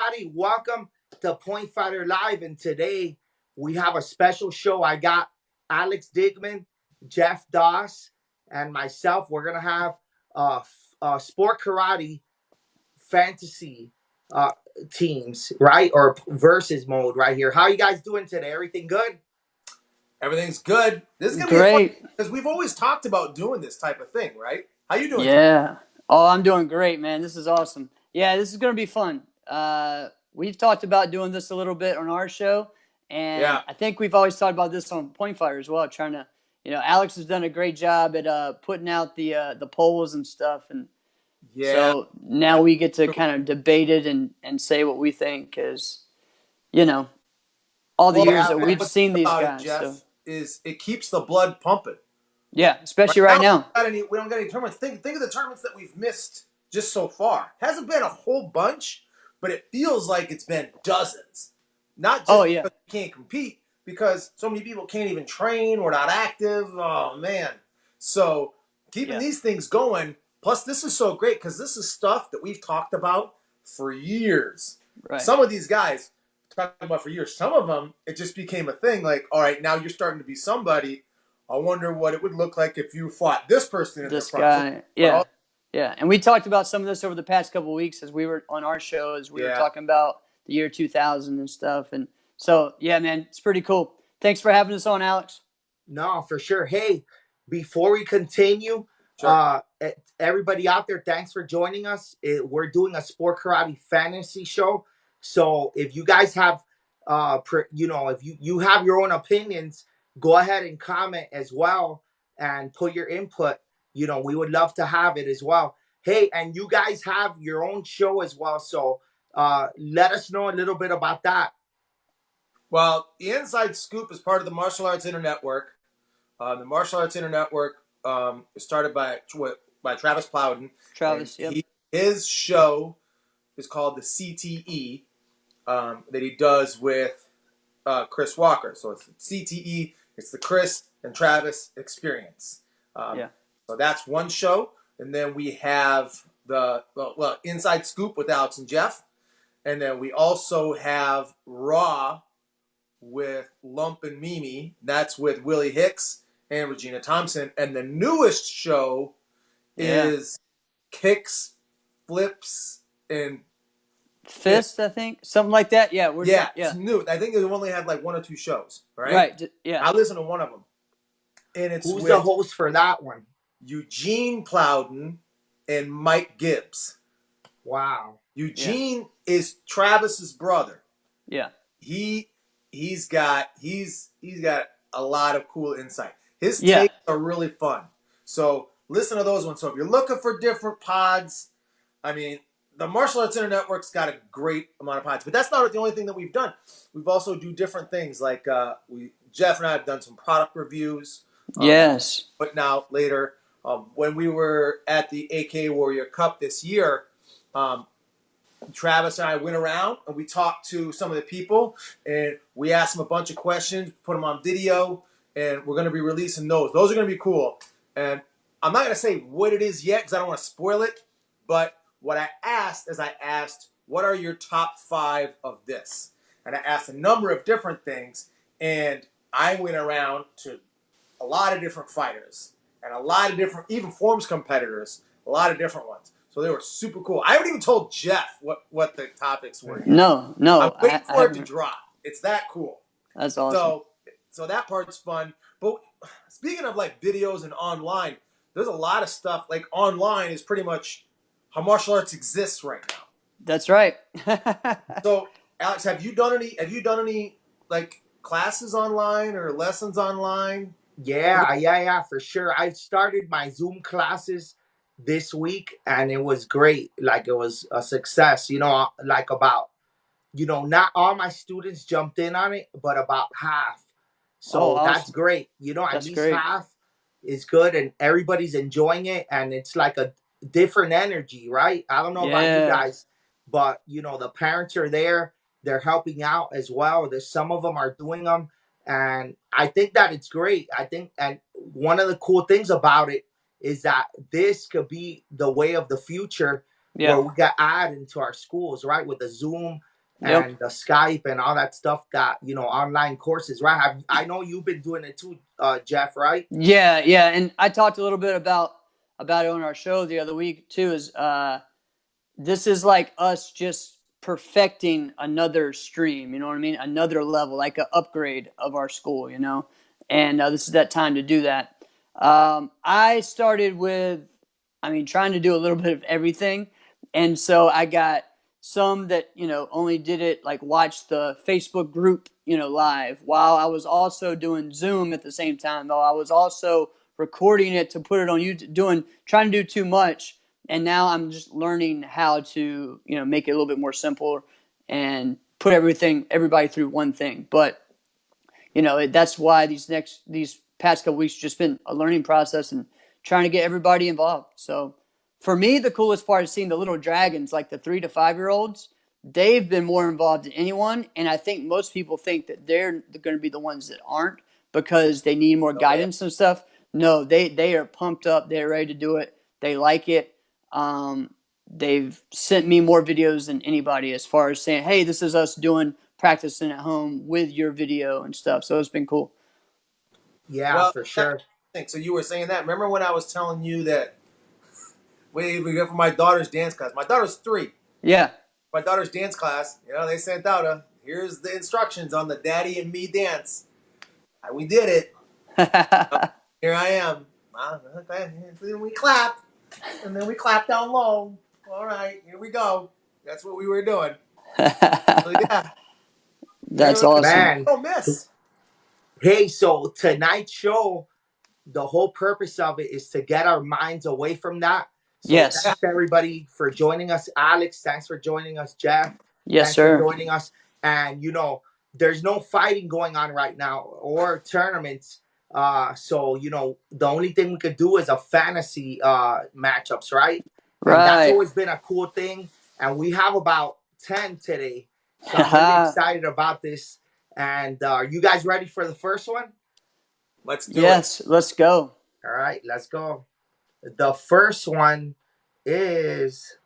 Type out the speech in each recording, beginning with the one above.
everybody? Welcome to Point Fighter Live. And today we have a special show. I got Alex Digman, Jeff Doss, and myself. We're going to have sport karate fantasy uh, teams, right? Or versus mode right here. How you guys doing today? Everything good? Everything's good. This is gonna be fun Great. because we've always talked about doing this type of thing, right? How you doing, Jeff? Yeah. Oh, I'm doing great, man. This is awesome. Yeah, this is going to be fun. We've talked about doing this a little bit on our show, and Yeah. I think we've always talked about this on Point Fighter as well. Trying to, Alex has done a great job at putting out the polls and stuff, and Yeah. so now we get to kind of debate it and say what we think, because all the Well, years that we've what's seen these about it, guys. Jeff, So is it keeps the blood pumping. yeah, especially right now. We don't got any tournaments. Think of the tournaments that we've missed just so far. Hasn't been a whole bunch, but it feels like it's been dozens. Not just Oh yeah. because we can't compete, because so many people can't even train. We're not active. Oh man. So keeping these things going. Plus, this is so great because this is stuff that we've talked about for years. Right. Some of these guys talked about for years. Some of them, it just became a thing. Like, all right, now you're starting to be somebody. I wonder what it would look like if you fought this person in This the front. guy. Yeah. Yeah. And we talked about some of this over the past couple of weeks as we were on our show, as we were talking about the year 2000 and stuff. And so, yeah, man, it's pretty cool. Thanks for having us on, Alex. No, for sure. Hey, before we continue, everybody out there, thanks for joining us. We're doing a sport karate fantasy show. So if you guys have, if you have your own opinions, go ahead and comment as well and put your input. We would love to have it as well. Hey, and you guys have your own show as well. So let us know a little bit about that. Well, the Inside Scoop is part of the Martial Arts Internetwork. The Martial Arts Internetwork is started by Travis Plowden. Travis, yep. His show is called the CTE that he does with Chris Walker. So it's CTE. It's the Chris and Travis experience. So that's one show. And then we have the Inside Scoop with Alex and Jeff. And then we also have Raw with Lump and Mimi. That's with Willie Hicks and Regina Thompson. And the newest show is Kicks, Flips, and Fist, I think. Something like that. Yeah. It's new. I think they've only had like one or two shows, right? Right. Yeah. I listen to one of them. And it's Who's the host for that one? Eugene Plowden and Mike Gibbs. Wow. Eugene is Travis's brother. Yeah. He's got a lot of cool insight. His takes are really fun. So listen to those ones. So if you're looking for different pods, I mean, the Martial Arts Internetwork's got a great amount of pods, but that's not the only thing that we've done. We've also do different things like Jeff and I have done some product reviews. Yes. But now later, when we were at the AK Warrior Cup this year, Travis and I went around and we talked to some of the people and we asked them a bunch of questions, put them on video, and we're going to be releasing those. Those are going to be cool. And I'm not going to say what it is yet because I don't want to spoil it, but what I asked is what are your top 5 of this? And I asked a number of different things, and I went around to a lot of different fighters and a lot of different, even forms competitors, a lot of different ones. So they were super cool. I haven't even told Jeff what the topics were yet. No. I'm waiting for it to drop. It's that cool. That's awesome. So that part's fun. But speaking of like videos and online, there's a lot of stuff. Like online is pretty much how martial arts exists right now. That's right. So Alex, have you done any like classes online or lessons online? Yeah, for sure. I started my Zoom classes this week and it was great. Like it was a success, like about, not all my students jumped in on it, but about half. So awesome. That's great. At least half is good and everybody's enjoying it. And it's like a different energy, right? I don't know about you guys, but the parents are there. They're helping out as well. There's some of them are doing them. And I think that it's great. And one of the cool things about it is that this could be the way of the future where we got added into our schools, right? With the Zoom Yep. and the Skype and all that stuff that, you know, online courses, right? I know you've been doing it too, Jeff, right? Yeah, yeah, and I talked a little bit about it on our show the other week too. Is this is like us just perfecting another stream, you know what I mean? Another level, like an upgrade of our school, you know? And this is that time to do that. I started with, trying to do a little bit of everything. And so I got some that, only did it like watch the Facebook group, live, while I was also doing Zoom at the same time, though I was also recording it to put it on YouTube, trying to do too much. And now I'm just learning how to, make it a little bit more simple and put everybody through one thing. But that's why these past couple weeks just been a learning process and trying to get everybody involved. So for me, the coolest part is seeing the little dragons, like the 3 to 5 year olds. They've been more involved than anyone, and I think most people think that they're going to be the ones that aren't because they need more guidance and stuff. No, they are pumped up. They're ready to do it. They like it. They've sent me more videos than anybody as far as saying, "Hey, this is us practicing at home with your video and stuff." So it's been cool. Yeah, Well, for sure. so you were saying that. Remember when I was telling you that we go for my daughter's dance class? My daughter's 3. Yeah. My daughter's dance class, they sent out here's the instructions on the daddy and me dance. And we did it. Here I am. Okay. We clapped, and then we clapped down low. All right, here we go. That's what we were doing. So, yeah. That's awesome. Man. Don't miss. Hey, so tonight's show, the whole purpose of it is to get our minds away from that. So Yes. thanks to everybody for joining us. Alex, thanks for joining us. Jeff, Yes, thanks sir. for joining us. And, there's no fighting going on right now or tournaments. So, the only thing we could do is a fantasy matchups, right? And that's Right. always been a cool thing. And we have about 10 today. So I'm really excited about this. And are you guys ready for the first one? Let's do it. Yes, let's go. All right, let's go. The first one is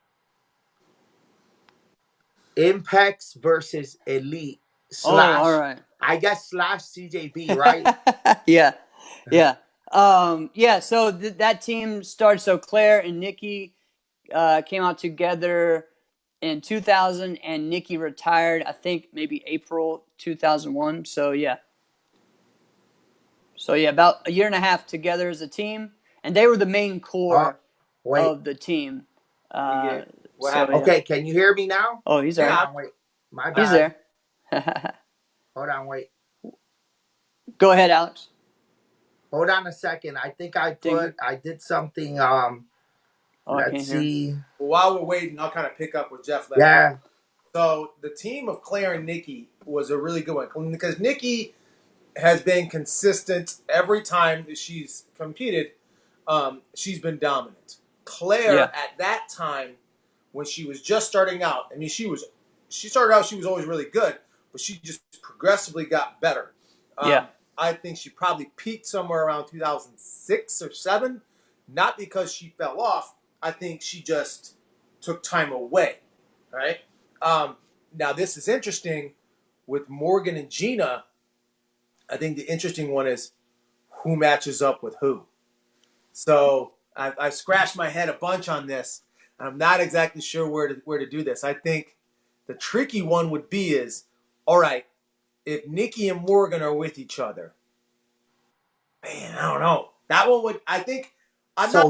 Impex versus Elite slash. all right. I guess slash CJB, right? Yeah. Yeah. Yeah. So that team started. So Claire and Nikki came out together in 2000, and Nikki retired, I think maybe April 2001. So yeah. About a year and a half together as a team, and they were the main core of the team. What happened? Yeah. Okay, can you hear me now? Oh, he's there. Hold on, wait. My bad. He's there. Hold on, wait. Go ahead, Alex. Hold on a second. I think I did something. Let's see. Well, while we're waiting, I'll kind of pick up where Jeff left. Yeah. So the team of Claire and Nikki was a really good one because Nikki has been consistent every time that she's competed. She's been dominant. Claire at that time, when she was just starting out, she started out, she was always really good, but she just progressively got better. I think she probably peaked somewhere around 2006 or 7, not because she fell off. I think she just took time away, right? Now this is interesting with Morgan and Gina. I think the interesting one is who matches up with who. So I've scratched my head a bunch on this. I'm not exactly sure where to do this. I think the tricky one would be all right, if Nikki and Morgan are with each other, man, I don't know. That one would, I think.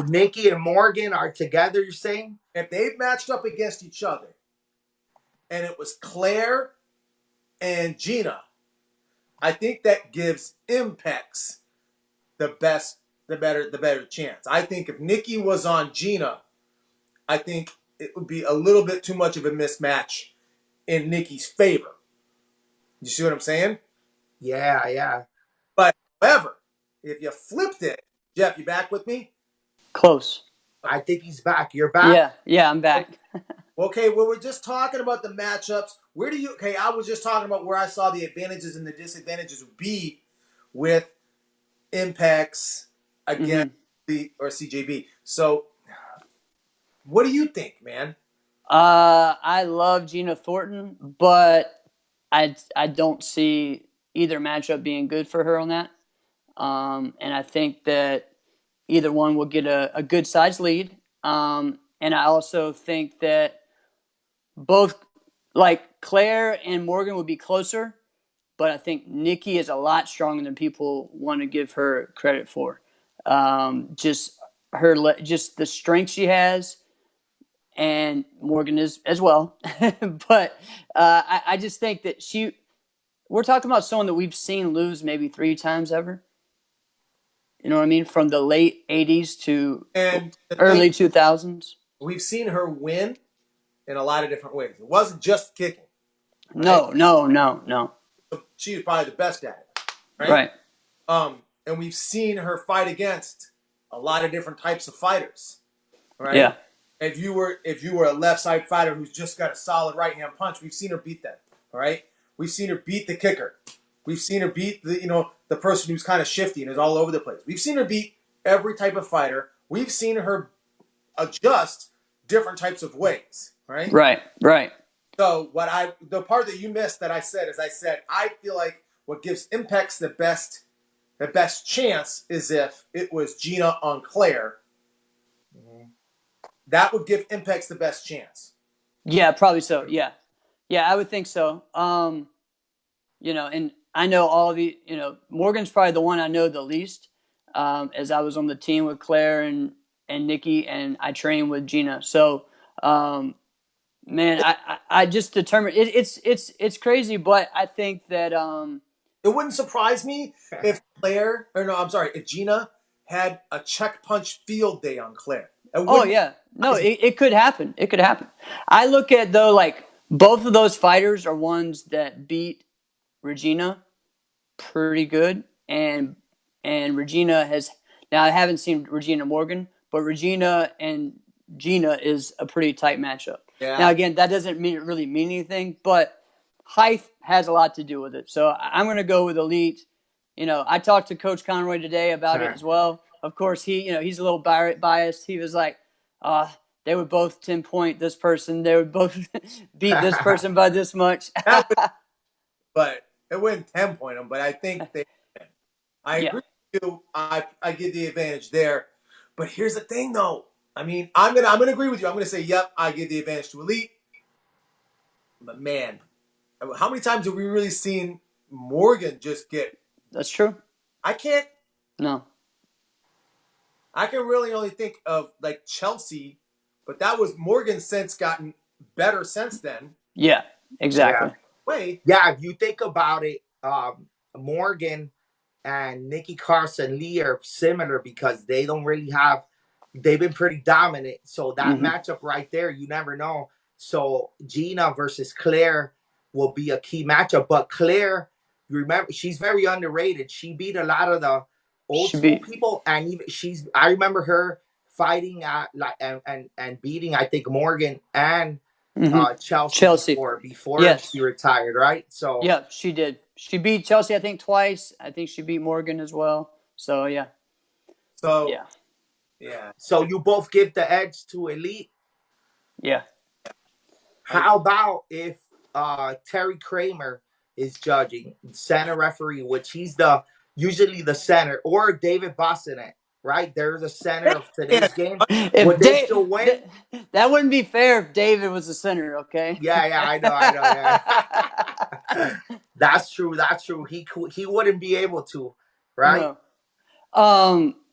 Nikki and Morgan are together, you're saying? If they've matched up against each other, and it was Claire and Gina, I think that gives Impex the better chance. I think if Nikki was on Gina, I think it would be a little bit too much of a mismatch in Nikki's favor. You see what I'm saying? Yeah, yeah. But however, if you flipped it, Jeff, you back with me? Close. I think he's back. You're back? Yeah, I'm back. Okay, well, we're just talking about the matchups. I was just talking about where I saw the advantages and the disadvantages would be with Impex against or CJB. So, what do you think, man? I love Gina Thornton, but I don't see either matchup being good for her on that. And I think that either one will get a good size lead. And I also think that both, like Claire and Morgan, would be closer, but I think Nikki is a lot stronger than people want to give her credit for. Just just the strength she has, and Morgan is as well. But I just think that we're talking about someone that we've seen lose maybe 3 times ever. You know what I mean? From the late 80s to And the thing, early 2000s. we've seen her win in a lot of different ways. It wasn't just kicking, right? No. She was probably the best at it, right? Right. And we've seen her fight against a lot of different types of fighters, right? Yeah. If you were a left side fighter who's just got a solid right hand punch, we've seen her beat them. All right, we've seen her beat the kicker. We've seen her beat the person who's kind of shifty and is all over the place. We've seen her beat every type of fighter. We've seen her adjust different types of ways. Right. Right. So the part that you missed that I said is I feel like what gives Impacts the best chance is if it was Gina on Claire. That would give Impacts the best chance. Yeah, probably so. Yeah, I would think so. And I know all the, Morgan's probably the one I know the least, as I was on the team with Claire and Nikki, and I trained with Gina. So, man, I just determined it's crazy, but I think that It wouldn't surprise me if if Gina had a check punch field day on Claire. oh yeah, no, it could happen. It could happen. I look at though, like, both of those fighters are ones that beat Regina pretty good, and Regina has, now I haven't seen Regina Morgan, but Regina and Gina is a pretty tight matchup. Yeah. Now again, that doesn't really mean anything, but height has a lot to do with it. So I'm going to go with elite. I talked to Coach Conroy today about it as well. Of course, he's a little biased. He was like, they would both 10-point this person. They would both beat this person by this much. But it wouldn't 10-point them. But I think they. I agree with you. I give the advantage there. But here's the thing, though. I mean, I'm gonna agree with you. I'm gonna say, yep, I give the advantage to elite. But man, how many times have we really seen Morgan just get? That's true. I can't. No. I can really only think of like Chelsea, but that was Morgan's since gotten better since then. Yeah, exactly. Yeah. Wait. Yeah, if you think about it, Morgan and Nikki Carson Lee are similar because they don't really have. They've been pretty dominant. So that matchup right there, you never know. So Gina versus Claire will be a key matchup. But Claire, you remember, she's very underrated. She beat a lot of the old school people, and even I remember her fighting at and beating, I think, Morgan and Chelsea before yes. she retired, right? So yeah, she did. She beat Chelsea, I think, twice. I think she beat Morgan as well. So yeah. So yeah. Yeah. So you both give the edge to elite. Yeah. How about if Terry Kramer is judging, center referee, which he's usually the center, or David Bossinet, right? There's a center of today's game. Would they still win? That wouldn't be fair if David was the center, okay? Yeah, I know. Yeah. That's true. He wouldn't be able to, right? No.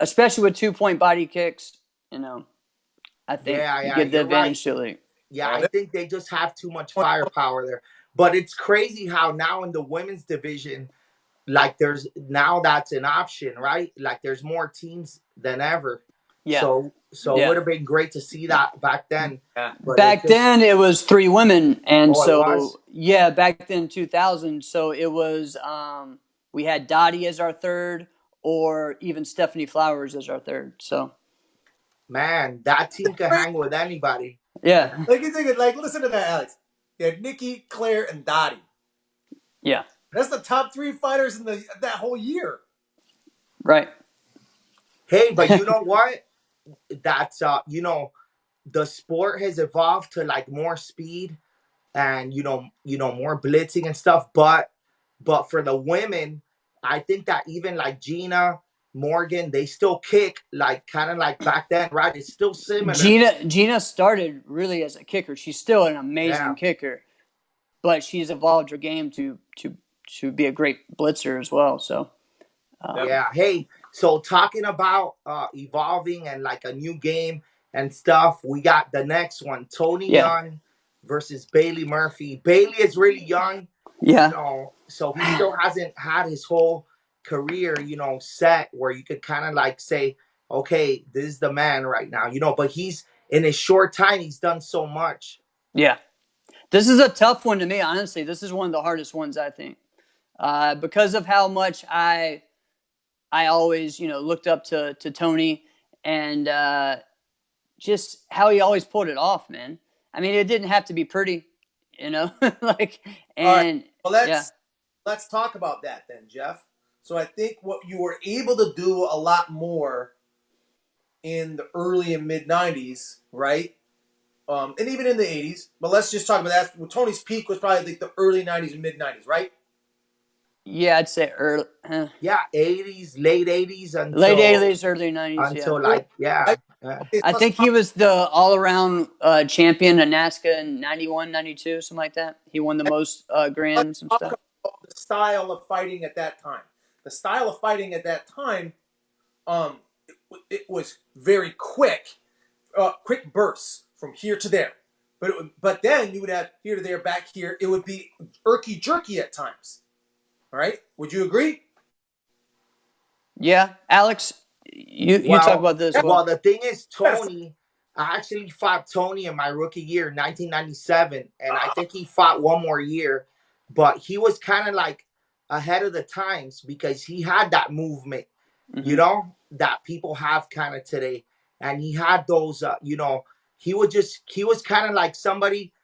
Especially with 2-point body kicks, I think you give the advantage to elite. Yeah, I think they just have too much firepower there. But it's crazy how now in the women's division, like that's an option, right? Like there's more teams than ever. Yeah. So it would have been great to see that back then. Yeah. Back then it was 3 women, and back then 2000. So it was we had Dottie as our third, or even Stephanie Flowers as our third. So. Man, that team can hang with anybody. Yeah. Listen to that, Alex. You had Nikki, Claire, and Dottie. Yeah. That's the top 3 fighters in that whole year. Right. Hey, but you know what? That's the sport has evolved to like more speed and more blitzing and stuff. But for the women, I think that even like Gina Morgan, they still kick like kind of like back then, right? It's still similar. Gina started really as a kicker. She's still an amazing Yeah. kicker, but she's evolved her game to be a great blitzer as well. So Yeah. Hey, so talking about evolving and like a new game and stuff, we got the next one: Tony Yeah. Young versus Bailey Murphy. Bailey is really young, yeah, so he still hasn't had his whole career, set where you could kind of like say, okay, this is the man right now, but he's in his short time, he's done so much. yeah. This is a tough one to me, honestly. This is one of the hardest ones, I think, because of how much I always, looked up to Tony, and just how he always pulled it off, man. I mean, it didn't have to be pretty, like, and All right. Well, let's talk about that then, Jeff. So I think what you were able to do a lot more in the early and mid 90s, right? And even in the 80s, but let's just talk about that. Well, Tony's peak was probably like the early 90s and mid 90s, right? yeah, I'd say early, Yeah, 80s, late 80s until late 80s, early 90s. until Yeah. like yeah. Okay, I let's think he was the all-around champion of NASCA in 91, 92, something like that. He won the most Grands and talk stuff. about the style of fighting at that time. The style of fighting at that time, it was very quick bursts from here to there. But then you would have here to there, back here. It would be irky jerky at times. All right, would you agree? Yeah, Alex, you talk about this. Well, the thing is, Tony, I actually fought Tony in my rookie year, 1997, and I think he fought one more year, but he was kind of like ahead of the times because he had that movement, that people have kind of today, and he had those, he was kind of like somebody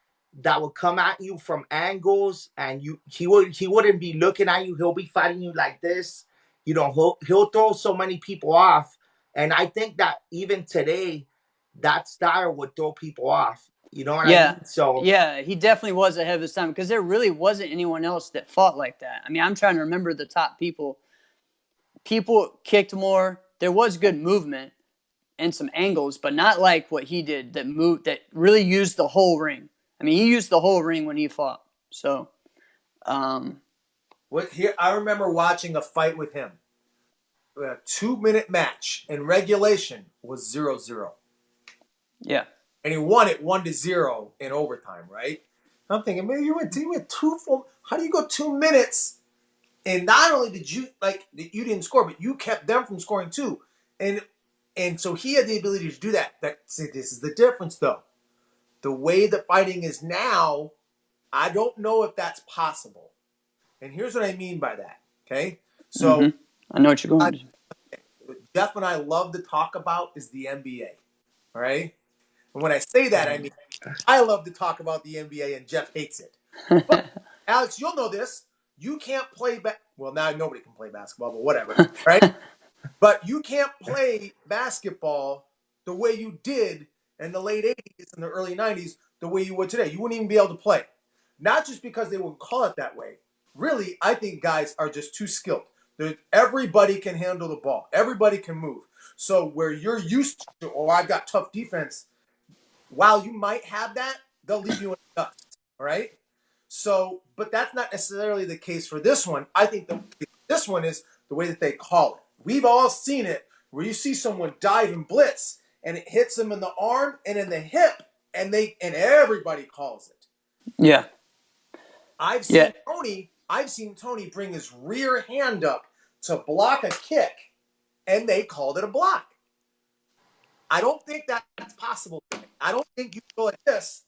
that would come at you from angles, and he wouldn't be looking at you. He'll be fighting you like this. He'll throw so many people off. And I think that even today, that style would throw people off. You know what I mean? So yeah, he definitely was ahead of his time because there really wasn't anyone else that fought like that. I mean, I'm trying to remember the top people. People kicked more. There was good movement and some angles, but not like what he did that really used the whole ring. I mean, he used the whole ring when he fought. So, I remember watching a fight with him. A 2-minute match in regulation was 0-0. Yeah. And he won it 1-0 in overtime, right? I'm thinking, man, you went 2 full. How do you go 2 minutes? And not only did you you didn't score, but you kept them from scoring too. And so he had the ability to do that. See, this is the difference, though. The way the fighting is now, I don't know if that's possible. And here's what I mean by that. Okay, so I know what you're going to. Jeff and I love to talk about is the NBA. All right, and when I say that, I mean I love to talk about the NBA, and Jeff hates it. But Alex, you'll know this. You can't play well, now nobody can play basketball, but whatever, right? But you can't play basketball the way you did in the late 80s and the early 90s the way you would today. You wouldn't even be able to play. Not just because they wouldn't call it that way. Really, I think guys are just too skilled. Everybody can handle the ball. Everybody can move. So where you're used to, I've got tough defense, while you might have that, they'll leave you in the dust. All right? So, but that's not necessarily the case for this one. I think this one is the way that they call it. We've all seen it where you see someone dive and blitz and it hits them in the arm and in the hip and everybody calls it. Yeah. I've seen Tony bring his rear hand up to block a kick and they called it a block. I don't think that's possible. I don't think you go like this,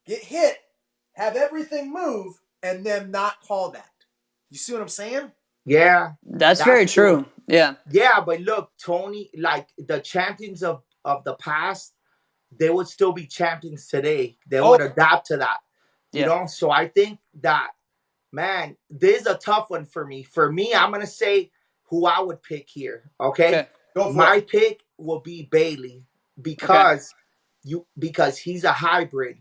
get hit, have everything move, and then not call that. You see what I'm saying? Yeah. That's very true. Yeah. Yeah, but look, Tony, like the champions of the past, they would still be champions today. They would adapt to that. You know? So I think that, man, this is a tough one for me. For me, I'm going to say who I would pick here. Okay. Go for My it. pick will be Bailey because because he's a hybrid.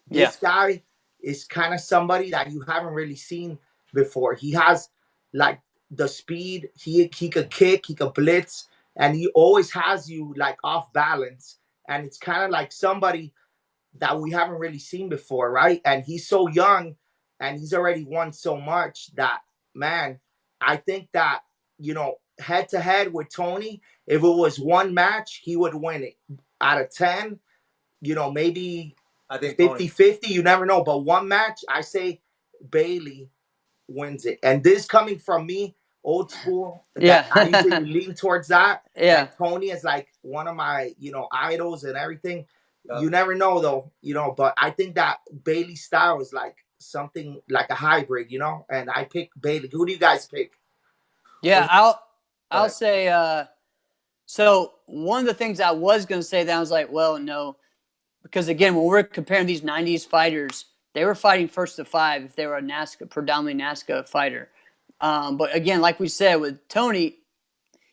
Yeah. This guy is kind of somebody that you haven't really seen before. He has like the speed. He could kick. He could blitz, and he always has you like off balance. And it's kind of like somebody that we haven't really seen before, right? And he's so young, and he's already won so much that, man, I think that, head to head with Tony, if it was one match, he would win it. Out of 10, maybe I think 50-50, you never know. But one match, I say Bailey wins it. And this coming from me, old school, Yeah. that I usually lean towards that. Yeah. And Tony is like one of my, idols and everything. Yeah. You never know though, but I think that Bailey style is like something like a hybrid, and I pick Bailey. Who do you guys pick? Yeah, I'll Right. say so one of the things I was going to say that I was like, well, no, because again, when we're comparing these 90s fighters, they were fighting first to 5 if they were a predominantly NASCA fighter. But again, like we said with Tony,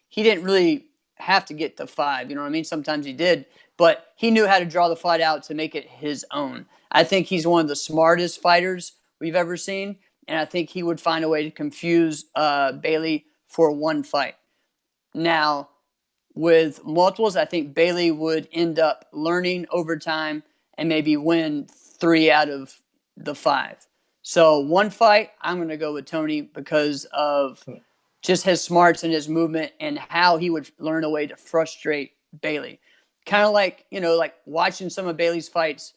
he didn't really have to get to 5. You know what I mean? Sometimes he did, but he knew how to draw the fight out to make it his own. I think he's one of the smartest fighters we've ever seen, and I think he would find a way to confuse Bailey for one fight. Now, with multiples, I think Bailey would end up learning over time and maybe win 3 out of the 5. So one fight, I'm going to go with Tony because of just his smarts and his movement and how he would learn a way to frustrate Bailey. Kind of like, like watching some of Bailey's fights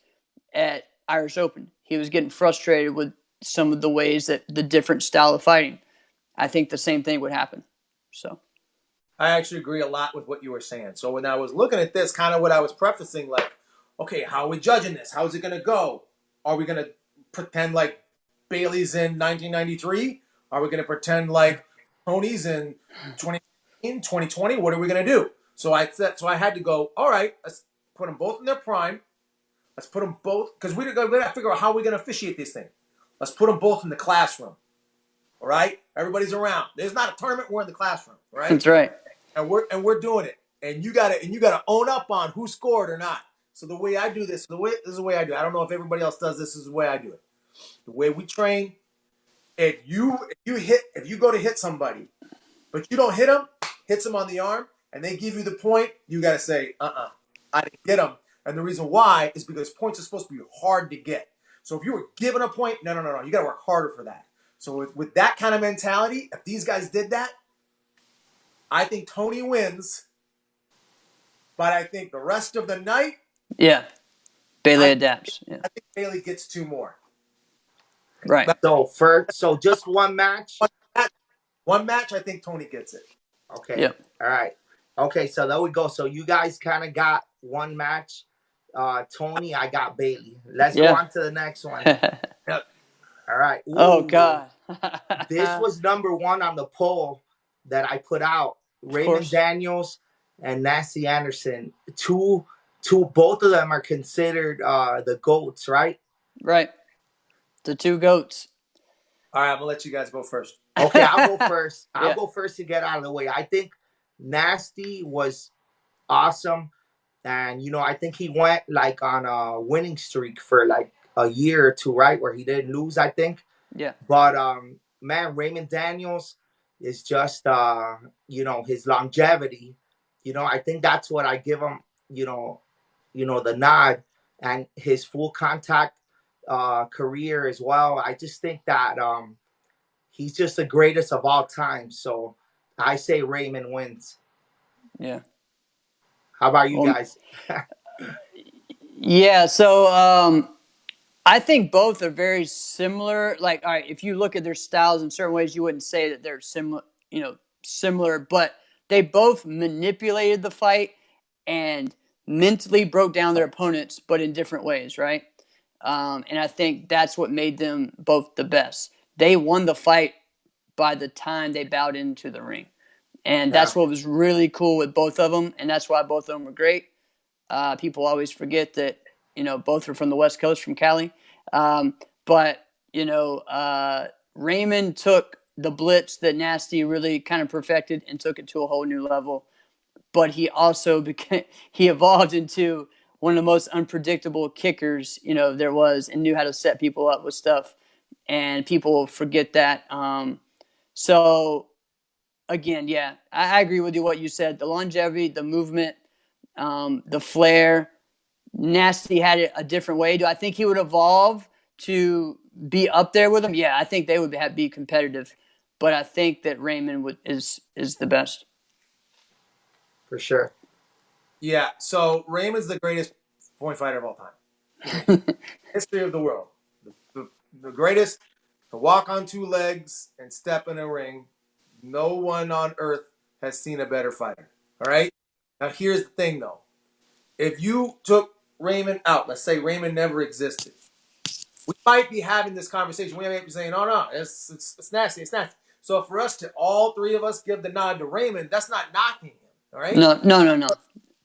at Irish Open. He was getting frustrated with some of the ways that the different style of fighting. I think the same thing would happen. So I actually agree a lot with what you were saying. So when I was looking at this, kind of what I was prefacing, like, okay, how are we judging this? How is it going to go? Are we going to pretend like Bailey's in 1993? Are we going to pretend like Tony's in 2019, 2020? What are we going to do? So I had to go, all right, let's put them both in their prime. Let's put them both, because we got to figure out how we're going to officiate this thing. Let's put them both in the classroom. All right? Everybody's around. There's not a tournament, we're in the classroom, right? that's right. And we're doing it. And you gotta own up on who scored or not. So the way I do this, this is the way I do it. I don't know if everybody else does this. This is the way I do it. The way we train, if you go to hit somebody, but you don't hit them, hits them on the arm, and they give you the point, you gotta say, I didn't get them. And the reason why is because points are supposed to be hard to get. So if you were given a point, no, you gotta work harder for that. So with that kind of mentality, if these guys did that, I think Tony wins, but I think the rest of the night, Yeah, Bailey adapts. Yeah, I think Bailey gets 2 more. right. So just one match. One match, I think Tony gets it. Okay. Yep. All right. Okay, so there we go. So you guys kind of got one match. Tony, I got Bailey. Let's go on to the next one. All right. Ooh, Oh God. This was number 1 on the poll that I put out. Raymond Daniels and Nasty Anderson. Both of them are considered the GOATs, right? Right. The 2 GOATs. All right, I'm gonna let you guys go first. Okay, I'll go first. Yeah. I'll go first to get out of the way. I think Nasty was awesome. And, I think he went like on a winning streak for like a year or 2, right? Where he didn't lose, I think. Yeah. But, man, Raymond Daniels is just, his longevity. I think that's what I give him, the nod, and his full contact career as well. I just think that he's just the greatest of all time. So I say Raymond wins. Yeah. How about you guys? Yeah. So I think both are very similar. Like, all right, if you look at their styles in certain ways, you wouldn't say that they're similar, but they both manipulated the fight and mentally broke down their opponents, but in different ways, right? And I think that's what made them both the best. They won the fight by the time they bowed into the ring. And that's what was really cool with both of them, and that's why both of them were great. People always forget that, both are from the West Coast, from Cali. But Raymond took the blitz that Nasty really kind of perfected and took it to a whole new level. But he also he evolved into one of the most unpredictable kickers, there was, and knew how to set people up with stuff. And people forget that. So again, yeah, I agree with you what you said. The longevity, the movement, the flair. Nasty had it a different way. Do I think he would evolve to be up there with him? Yeah, I think they would be competitive, but I think that Raymond is the best For sure. Yeah. So Raymond's the greatest point fighter of all time. History of the world. The greatest to walk on two legs and step in a ring. No one on earth has seen a better fighter. All right. Now here's the thing, though. If you took Raymond out, let's say Raymond never existed, we might be having this conversation. We might be saying, "Oh no, it's nasty, it's nasty." So for us to all three of us give the nod to Raymond, that's not knocking him. All right. No.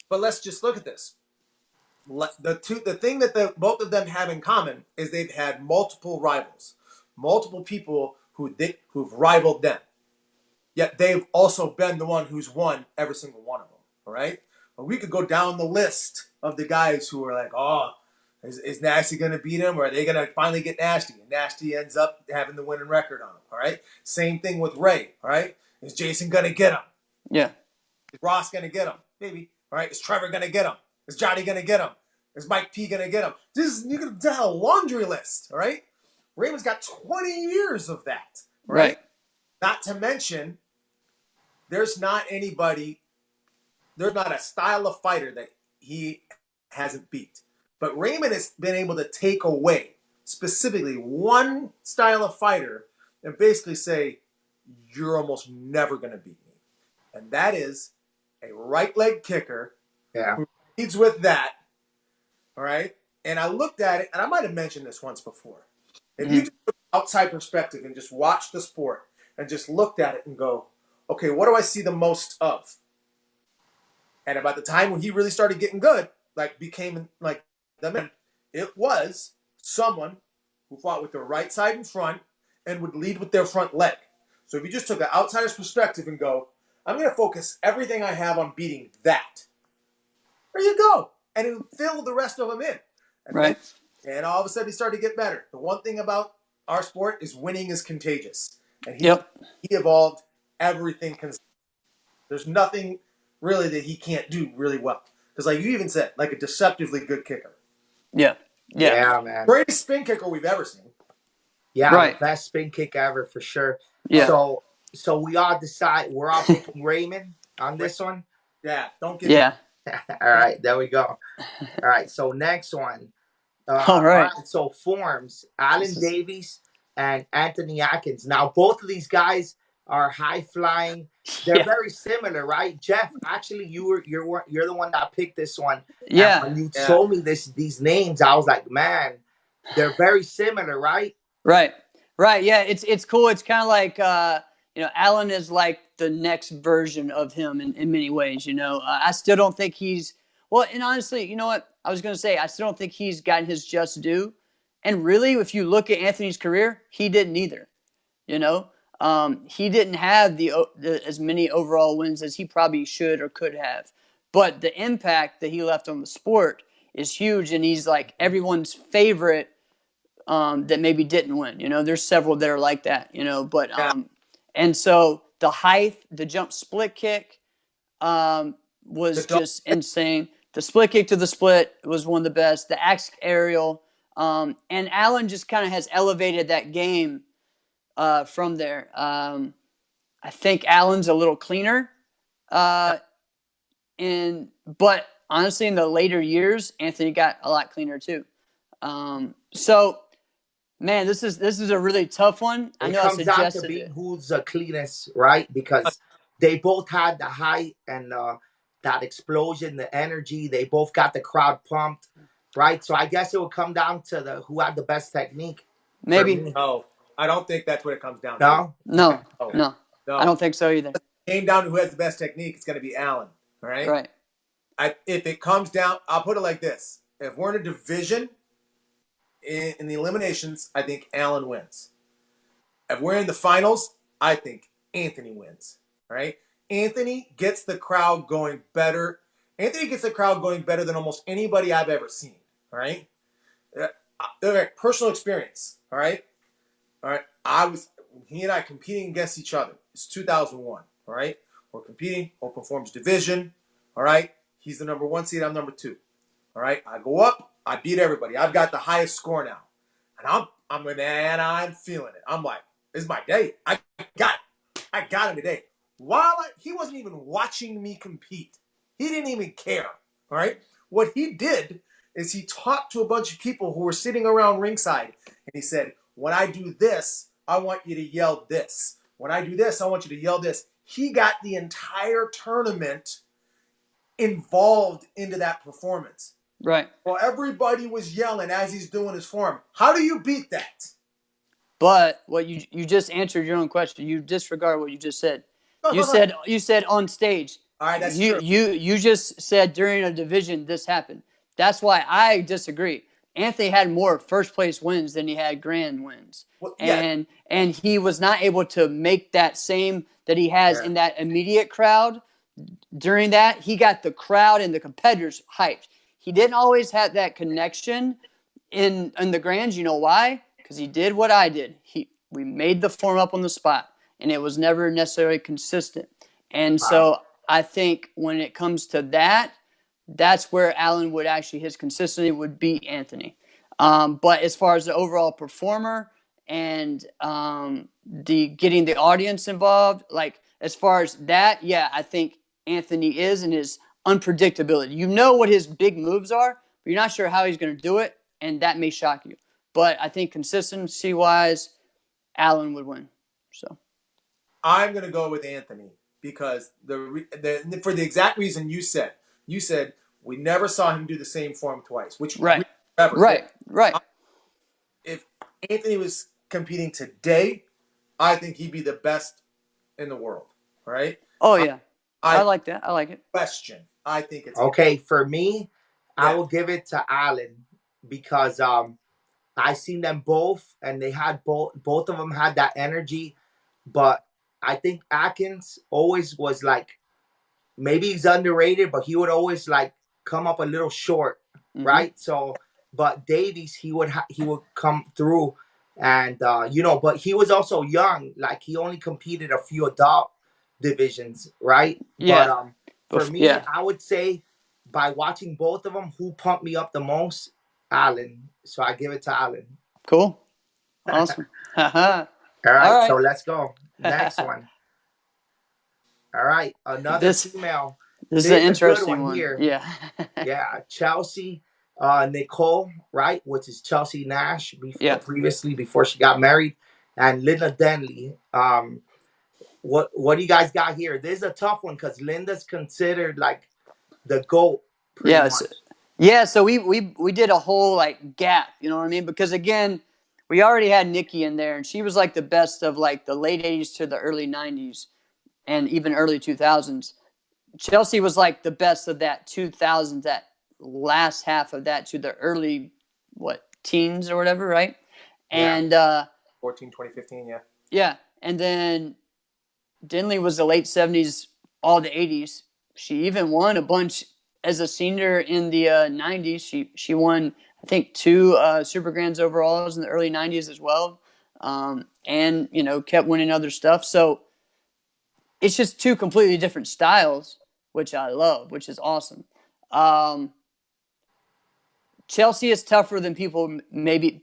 But let's just look at this. The thing that both of them have in common is they've had multiple rivals, multiple people who've rivaled them. Yet they've also been the one who's won every single one of them. All right. But we could go down the list of the guys who are like, "Oh, is Nasty going to beat him, or are they going to finally get Nasty?" And Nasty ends up having the winning record on him. All right. Same thing with Ray. All right. Is Jason going to get him? Yeah. Is Ross going to get him? Maybe. All right. Is Trevor going to get him? Is Johnny going to get him? Is Mike P going to get him? You can have a laundry list. All right. Raymond's got 20 years of that. Right. Not to mention, there's not a style of fighter that he hasn't beat. But Raymond has been able to take away specifically one style of fighter and basically say, "You're almost never going to beat me." And that is a right leg kicker who leads with that. All right. And I looked at it, and I might have mentioned this once before. If you just took an outside perspective and just watched the sport and just looked at it and go, "Okay, what do I see the most of?" And about the time when he really started getting good, became like the man, it was someone who fought with their right side in front and would lead with their front leg. So if you just took an outsider's perspective and go, "I'm going to focus everything I have on beating that," there you go. And it would fill the rest of them in. And all of a sudden he started to get better. The one thing about our sport is winning is contagious. And he evolved everything. There's nothing really that he can't do really well. Because like you even said, like a deceptively good kicker. Yeah, man. Greatest spin kicker we've ever seen. Yeah, the best spin kick ever for sure. Yeah. So we all decide we're all picking Raymond on this one. Yeah, don't get all right, there we go. All right, so next one. All right. So forms Alan Davies and Anthony Atkins. Now both of these guys are high flying. They're very similar, right? Jeff, actually you're the one that picked this one. Yeah. And when you told me these names, I was like, man, they're very similar, right? Right. Yeah, it's cool. It's kind of like Alan is like the next version of him in many ways. I still don't think he's and honestly, you know what I was going to say? I still don't think he's gotten his just due. And really, if you look at Anthony's career, he didn't either. He didn't have the as many overall wins as he probably should or could have. But the impact that he left on the sport is huge, and he's like everyone's favorite that maybe didn't win. There's several that are like that. But and so the height, the jump split kick was just insane. The split kick to the split was one of the best. The axe aerial, and Alan just kind of has elevated that game from there. I think Alan's a little cleaner, but honestly, in the later years, Anthony got a lot cleaner too. So, man, this is a really tough one. I know I suggested down to being who's the cleanest, right? Because they both had the height and that explosion, the energy. They both got the crowd pumped, right? So I guess it would come down to who had the best technique. Maybe. No, I don't think that's what it comes down to. No. I don't think so either. If it came down to who has the best technique, it's going to be Alan. All right. Right. If it comes down, I'll put it like this: if we're in a division in the eliminations, I think Alan wins. If we're in the finals, I think Anthony wins. All right. Anthony gets the crowd going better Anthony gets the crowd going better than almost anybody I've ever seen. All right. Personal experience. All right. All right. He and I competing against each other. It's 2001. All right. We're competing. Open Forms division. All right. He's the number 1 seed. I'm number 2. All right. I go up. I beat everybody. I've got the highest score now, and I'm feeling it. I'm like, this is my day. I got him today. He wasn't even watching me compete. He didn't even care. All right. What he did is he talked to a bunch of people who were sitting around ringside, and he said, when I do this, I want you to yell this. When I do this, I want you to yell this. He got the entire tournament involved into that performance. Right. Well, everybody was yelling as he's doing his form. How do you beat that? But what you just answered your own question. You disregard what you just said. No, You no, no. said on stage. All right, that's you true. you just said during a division this happened. That's why I disagree. Anthony had more first place wins than he had grand wins. Well, yeah. And he was not able to make that same that he has in that immediate crowd. During that, he got the crowd and the competitors hyped. He didn't always have that connection in the grands. You know why? Because he did what I did. We made the form up on the spot, and it was never necessarily consistent. And so I think when it comes to that, that's where Alan would actually, his consistency would beat Anthony. But as far as the overall performer and the getting the audience involved, like as far as that, yeah, I think Anthony is, and his unpredictability. You know what his big moves are, but you're not sure how he's going to do it, and that may shock you. But I think consistency-wise, Alan would win. So I'm going to go with Anthony because for the exact reason you said. You said we never saw him do the same form twice, which right, we never right, did. right. If Anthony was competing today, I think he'd be the best in the world. Right? Oh yeah, I like that. I like it. Question. I think it's Okay. For me, I will give it to Alan because I seen them both, and they had both of them had that energy, but I think Atkins always was like, maybe he's underrated, but he would always like come up a little short, right? So, but Davies, he would come through, and but he was also young. Like he only competed a few adult divisions, right? Yeah. But for me, I would say by watching both of them, who pumped me up the most, Alan. So I give it to Alan. Cool. Awesome. All right, so let's go. Next one. All right, another female. This is an interesting one here. Yeah. Yeah, Chelsea Nicole, right? Which is Chelsea Nash previously before she got married, and Linda Denley. What do you guys got here? This is a tough one because Linda's considered like the GOAT. Yeah. So we did a whole like gap. You know what I mean? Because again, we already had Nikki in there, and she was like the best of like the late '80s to the early '90s, and even early 2000s. Chelsea was like the best of that 2000s, that last half of that to the early teens or whatever, right? And 14, 2015, yeah. Yeah, and then Denley was the late 70s, all the 80s. She even won a bunch as a senior in the 90s. She won, I think, 2 Super Grands overalls in the early 90s as well, and kept winning other stuff. So it's just 2 completely different styles, which I love, which is awesome. Chelsea is tougher than people maybe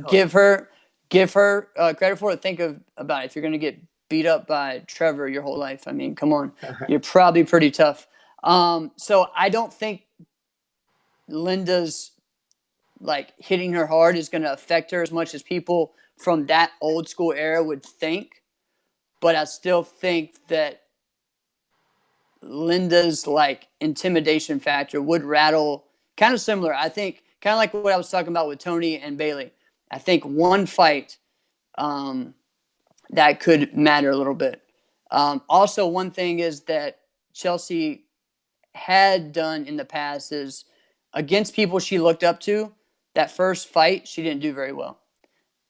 give her credit for it. Think about it. If you're going to get beat up by Trevor your whole life, I mean, come on, you're probably pretty tough. So I don't think Linda's like hitting her hard is going to affect her as much as people from that old school era would think. But I still think that Linda's like intimidation factor would rattle, kind of similar. I think kind of like what I was talking about with Tony and Bailey. I think one fight that could matter a little bit. Also, one thing is that Chelsea had done in the past is against people she looked up to. That first fight, she didn't do very well.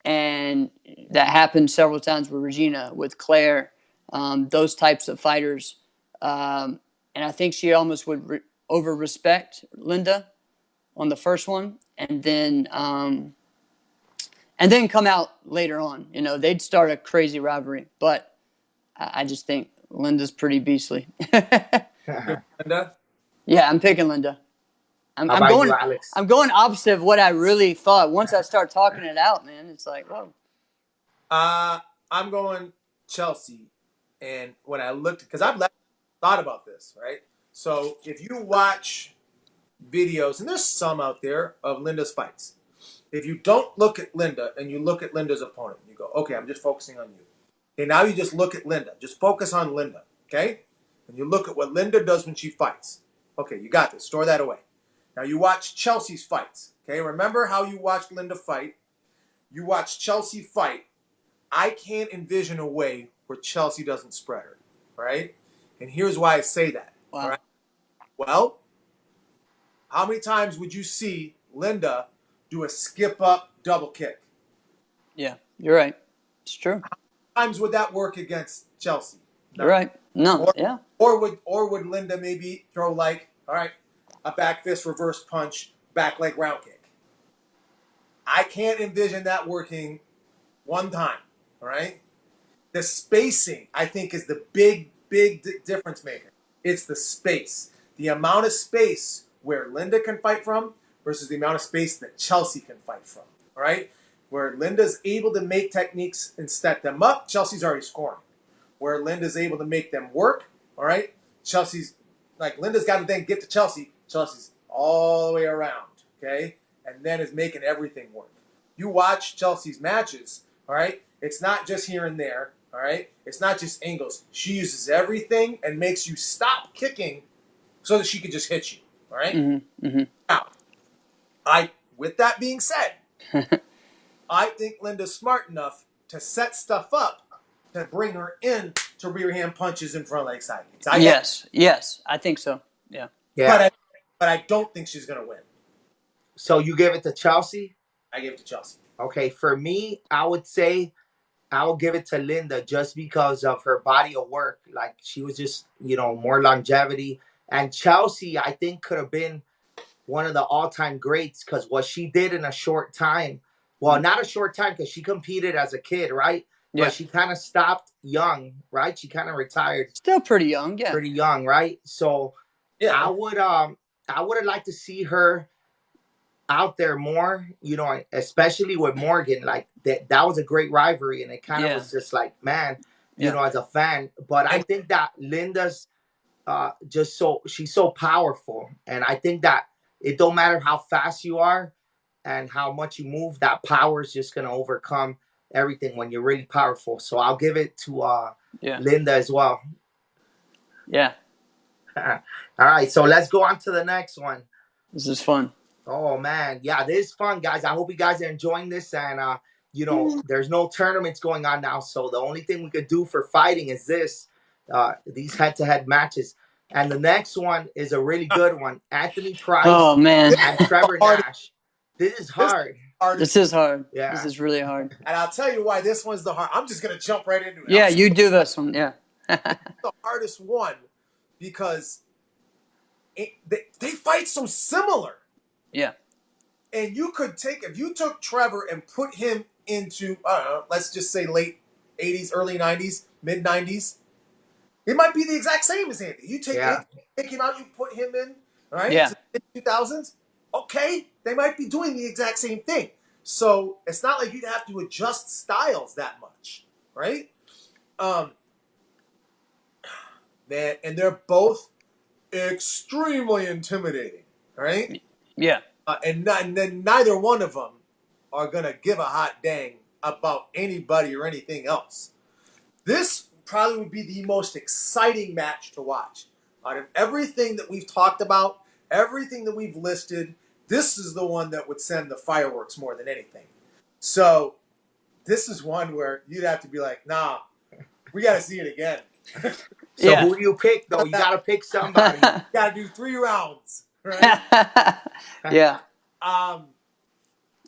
And that happened several times with Regina, with Claire, those types of fighters. And I think she almost would over respect Linda on the first one, and then come out later on. You know, they'd start a crazy rivalry, but I just think Linda's pretty beastly. Linda? Yeah, I'm picking Linda. How about you, Alex? I'm going opposite of what I really thought. Once I start talking it out, man, it's like, whoa. I'm going Chelsea. And when I looked, because I've thought about this, right? So if you watch videos, and there's some out there of Linda's fights. If you don't look at Linda and you look at Linda's opponent, you go, okay, I'm just focusing on you. Okay, now you just look at Linda. Just focus on Linda, okay? And you look at what Linda does when she fights. Okay, you got this. Store that away. Now you watch Chelsea's fights, okay? Remember how you watched Linda fight? You watch Chelsea fight. I can't envision a way where Chelsea doesn't spread her, right? And here's why I say that. Wow. All right? Well, how many times would you see Linda do a skip up double kick? Yeah, you're right. It's true. How many times would that work against Chelsea? You're right. No, Or, yeah. or would Linda maybe throw like, all right, a back fist reverse punch, back leg round kick? I can't envision that working one time. All right. The spacing, I think, is the big difference maker. It's the space, the amount of space where Linda can fight from versus the amount of space that Chelsea can fight from. All right. Where Linda's able to make techniques and set them up, Chelsea's already scoring. Where Linda's able to make them work, all right, Chelsea's like Linda's got to then get to Chelsea. Chelsea's all the way around, okay, and then is making everything work. You watch Chelsea's matches, all right. It's not just here and there, all right. It's not just angles. She uses everything and makes you stop kicking so that she can just hit you, all right. Mm-hmm, mm-hmm. Now, with that being said, I think Linda's smart enough to set stuff up to bring her in to rear hand punches and front leg side kicks. Yes, I think so. Yeah. Yeah. But I don't think she's going to win. So you give it to Chelsea? I give it to Chelsea. Okay, for me, I would say I will give it to Linda just because of her body of work. Like she was just, more longevity. And Chelsea, I think, could have been one of the all-time greats because what she did in a short time. Well, not a short time because she competed as a kid, right? Yeah. But she kind of stopped young, right? She kind of retired Still pretty young, yeah. pretty young, right? So Yeah. I would have liked to see her out there more, especially with Morgan. Like that was a great rivalry, and it kind of was just like, man, as a fan. But I think that Linda's she's so powerful, and I think that it don't matter how fast you are and how much you move, that power is just gonna overcome everything when you're really powerful. So I'll give it to Linda as well. Yeah. All right, so let's go on to the next one. This is fun. Oh man, yeah, this is fun, guys. I hope you guys are enjoying this, and there's no tournaments going on now, so the only thing we could do for fighting is these head-to-head matches. And the next one is a really good one: Anthony Price and Trevor Nash. This is hard. This is hard. Yeah. This is really hard. And I'll tell you why this one's the hard. I'm just gonna jump right into it. Yeah, you do this one. Yeah. The hardest one because they fight so similar. Yeah. And you could if you took Trevor and put him into, I don't know, let's just say late 80s, early 90s, mid 90s, it might be the exact same as Andy. You take him out, you put him in, right? Yeah. To the 2000s. Okay, they might be doing the exact same thing. So it's not like you'd have to adjust styles that much, right? Man, and they're both extremely intimidating, right? Yeah. And then neither one of them are going to give a hot dang about anybody or anything else. This probably would be the most exciting match to watch. Out of everything that we've talked about, everything that we've listed, this is the one that would send the fireworks more than anything. So this is one where you'd have to be like, nah, we got to see it again. So who do you pick, though? You got to pick somebody. You got to do 3 rounds, right? Yeah. I'm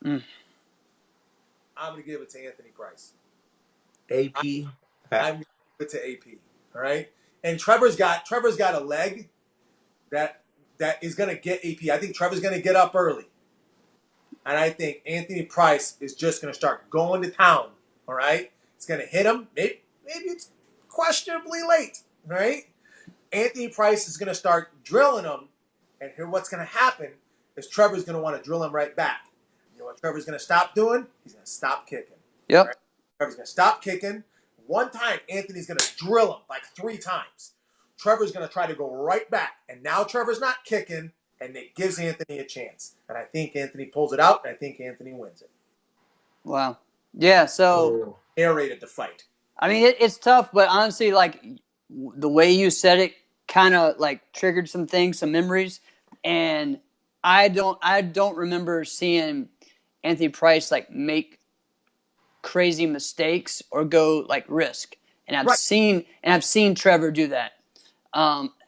going to give it to Anthony Price. AP. I'm going to give it to AP. All right. And Trevor's got a leg that that is going to get AP. I think Trevor's going to get up early. And I think Anthony Price is just going to start going to town, all right? It's going to hit him. Maybe it's questionably late, right? Anthony Price is going to start drilling him. And here what's going to happen is Trevor's going to want to drill him right back. You know what Trevor's going to stop doing? He's going to stop kicking. Yep. Right? Trevor's going to stop kicking. One time, Anthony's going to drill him like 3 times. Trevor's going to try to go right back. And now Trevor's not kicking, and it gives Anthony a chance. And I think Anthony pulls it out, and I think Anthony wins it. Wow. Yeah, so Aerated the fight. I mean, it's tough, but honestly, like the way you said it kind of like triggered some things, some memories, and I don't remember seeing Anthony Price like make crazy mistakes or go like risk. And I've seen Trevor do that.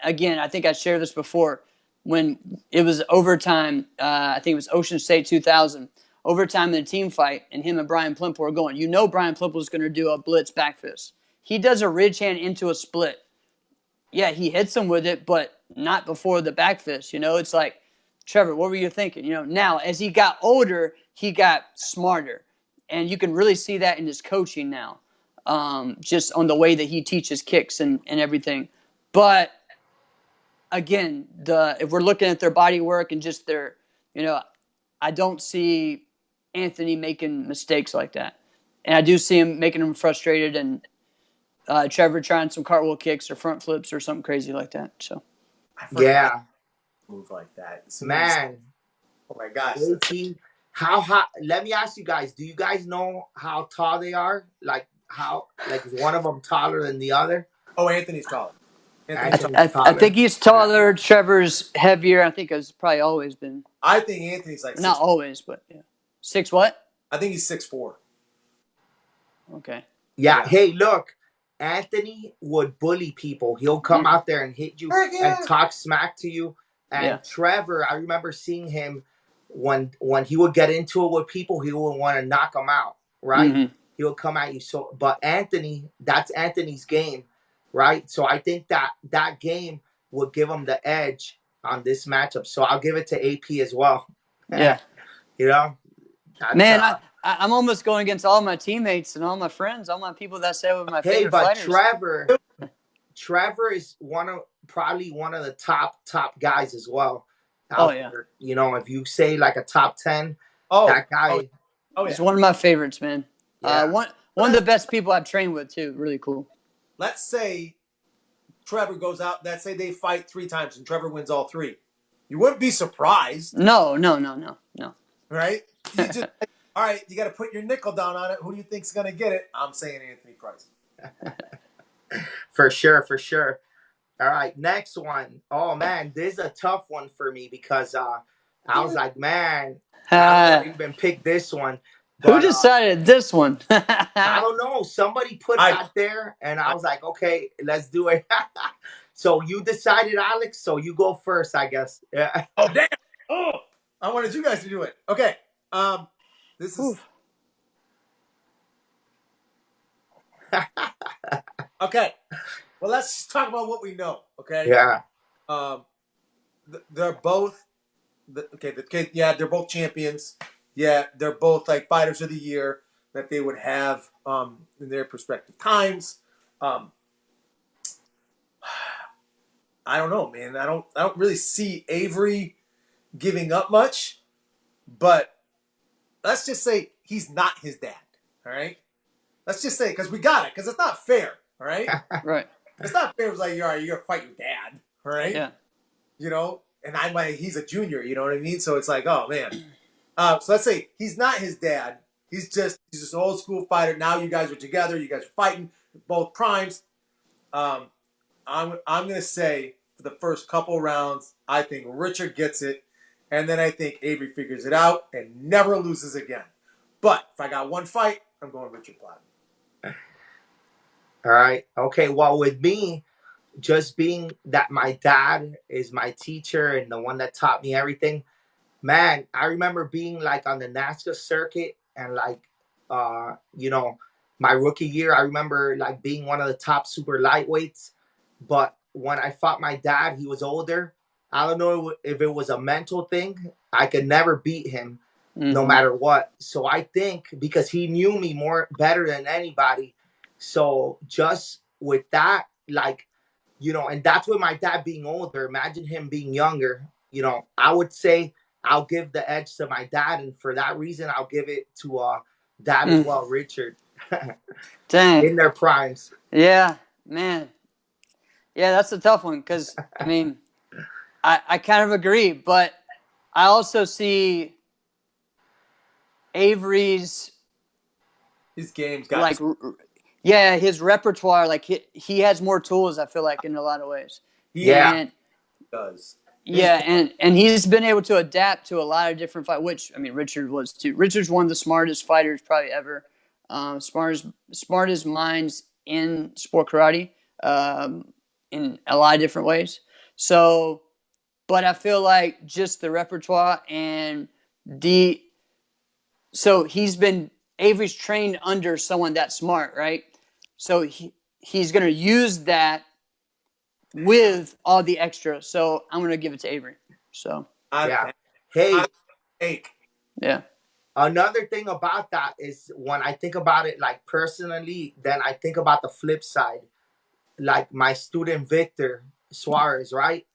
Again, I think I shared this before when it was overtime. I think it was Ocean State 2000. Overtime in a team fight, and him and Brian Plimple are going. You know Brian Plimple is going to do a blitz back fist. He does a ridge hand into a split. Yeah, he hits him with it, but not before the back fist. You know, it's like, Trevor, what were you thinking? You know, now as he got older, he got smarter. And you can really see that in his coaching now, just on the way that he teaches kicks and everything. But again, if we're looking at their body work and just their, you know, I don't see Anthony making mistakes like that. And I do see him making him frustrated, and Trevor trying some cartwheel kicks or front flips or something crazy like that. So, yeah, move like that, man. Oh my gosh! AP, how high? Let me ask you guys. Do you guys know how tall they are? Like is one of them taller than the other? Oh, Anthony's taller. I think he's taller. Trevor's heavier. I think it's probably always been. I think Anthony's like not always, but yeah. 6 what? I think he's 6'4". Okay. Yeah. Hey, look, Anthony would bully people. He'll come out there and hit you and talk smack to you. And Trevor, I remember seeing him when he would get into it with people, he would want to knock them out, right? Mm-hmm. He would come at you. So, but Anthony, that's Anthony's game, right? So I think that game would give him the edge on this matchup. So I'll give it to AP as well. Yeah. You know? Man, I'm almost going against all my teammates and all my friends, all my people that say with my favorite fighters. Trevor is probably one of the top guys as well. There. You know, if you say like a top 10, that guy. He's one of my favorites, man. Yeah. One of the best people I've trained with too. Really cool. Let's say Trevor goes out. Let's say they fight 3 times and Trevor wins all 3. You wouldn't be surprised. No. Right? You just, all right, you got to put your nickel down on it. Who do you think's going to get it? I'm saying Anthony Price. For sure. All right, next one. Oh, man, this is a tough one for me because I was like, man, I didn't even pick this one. But, who decided this one? I don't know. Somebody put that there, and I was like, okay, let's do it. So you decided, Alex, so you go first, I guess. Yeah. Oh, damn. Oh, I wanted you guys to do it. Okay. This is... Okay. Well, let's just talk about what we know, okay? Yeah. They're both... they're both champions. Yeah, they're both like fighters of the year that they would have in their respective times. I don't know, man. I don't really see Avery giving up much, but let's just say he's not his dad. All right. Let's just say because we got it because it's not fair. All right. Right. It's not fair. It's like you're gonna fight your dad. All right. Yeah. You know, and he's a junior. You know what I mean? So it's like, oh man. So let's say he's not his dad. He's just an old school fighter. Now you guys are together. You guys are fighting both primes. I'm gonna say for the first couple rounds, I think Richard gets it, and then I think Avery figures it out and never loses again. But if I got one fight, I'm going Richard Platten. All right. Okay. Well, with me, just being that my dad is my teacher and the one that taught me everything. Man, I remember being like on the NASCAR circuit and like, you know, my rookie year, I remember like being one of the top super lightweights. But when I fought my dad, he was older I don't know if it was a mental thing. I could never beat him, no Hmm. matter what. So I think because he knew me more better than anybody, so just with that, like, and that's with my dad being older. Imagine him being younger. I would say I'll give the edge to my dad, and for that reason, I'll give it to dad as Mm. well, Richard, Dang. in their primes. Yeah, man. Yeah, that's a tough one because I mean, I kind of agree, but I also see Avery's His game's got like, yeah, his repertoire. Like he has more tools. I feel like in a lot of ways, he Yeah, and does. His yeah, and he's been able to adapt to a lot of different fight. Which I mean, Richard was too. Richard's one of the smartest fighters probably ever. Smartest minds in sport karate, in a lot of different ways. So, but I feel like just the repertoire and the so he's been Avery's trained under someone that smart, right? So he's gonna use that with all the extra. So I'm gonna give it to Avery. So yeah. I Hey, take. yeah, another thing about that is when I think about it, like personally, then I think about the flip side. Like my student Victor Suarez, right?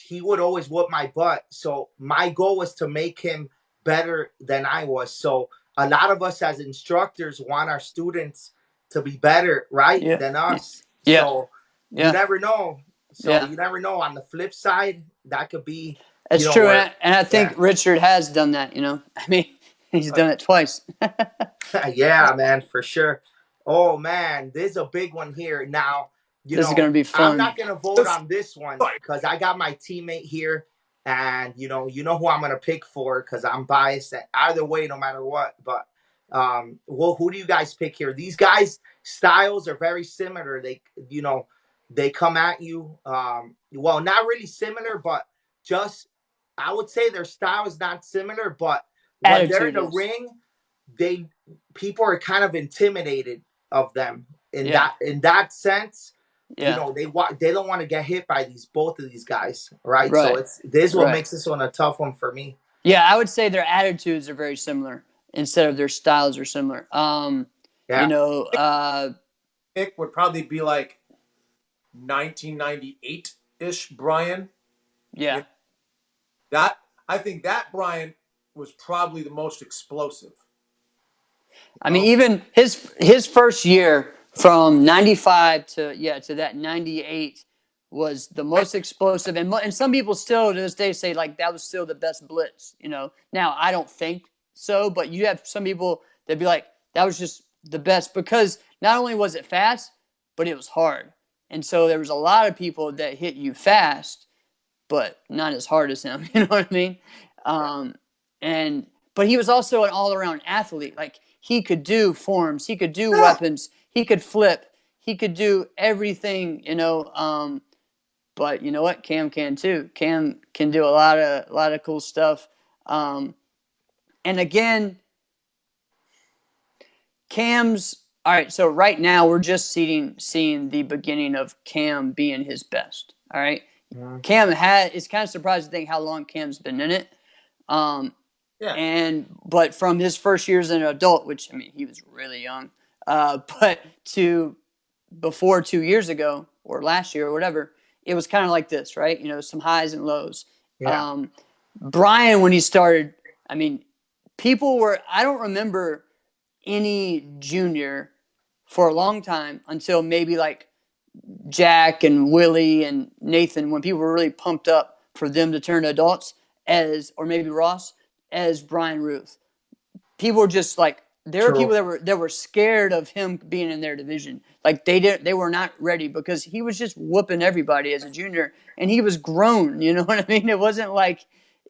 He would always whoop my butt. So my goal was to make him better than I was. So a lot of us as instructors want our students to be better, right, yeah, than us. yeah, So you yeah, never know. So yeah. you never know. On the flip side, that could be, It's true, where, and I think yeah, Richard has done that. I mean, he's done it twice. yeah, man, for sure. Oh man, this is a big one here. Now, This is gonna be I'm fun. not gonna vote on this one because I got my teammate here, and who I'm gonna pick for because I'm biased either way, no matter what. But well, who do you guys pick here? These guys' styles are very similar. They come at you. Well, not really similar, but just I would say their style is not similar, but when they're in Attitude the is, ring, they people are kind of intimidated of them in yeah, that sense. yeah, They don't want to get hit by both of these guys, right? So right, it's this is what right. makes this one a tough one for me. Yeah, I would say their attitudes are very similar instead of their styles are similar. You Yeah, know, Pick would probably be like 1998 ish Brian. yeah. That I think that Brian was probably the most explosive. I mean, even his first year from '95 to that '98 was the most explosive, and some people still to this day say like that was still the best blitz. Now I don't think so, but you have some people that be like that was just the best because not only was it fast, but it was hard, and so there was a lot of people that hit you fast, but not as hard as him. You know what I mean? Um, and but he was also an all-around athlete. Like he could do forms, he could do weapons, he could flip, he could do everything. But you know what? Cam can too. Cam can do a lot of cool stuff. And again, Cam's all right. So right now we're just seeing the beginning of Cam being his best. All right. Mhm. It's kind of surprised to think how long Cam's been in it. Um, Yeah. but from his first year as an adult, which I mean he was really young, but to before 2 years ago or last year or whatever, it was kind of like this, right? Some highs and lows. yeah, Um, Brian, when he started, I mean, I don't remember any junior for a long time until maybe like Jack and Willie and Nathan, when people were really pumped up for them to turn to adults, or maybe Ross, as Brian Ruth. People were just like, there were people true. that were scared of him being in their division. Like they were not ready because he was just whooping everybody as a junior, and he was grown. You know what I mean? It wasn't like,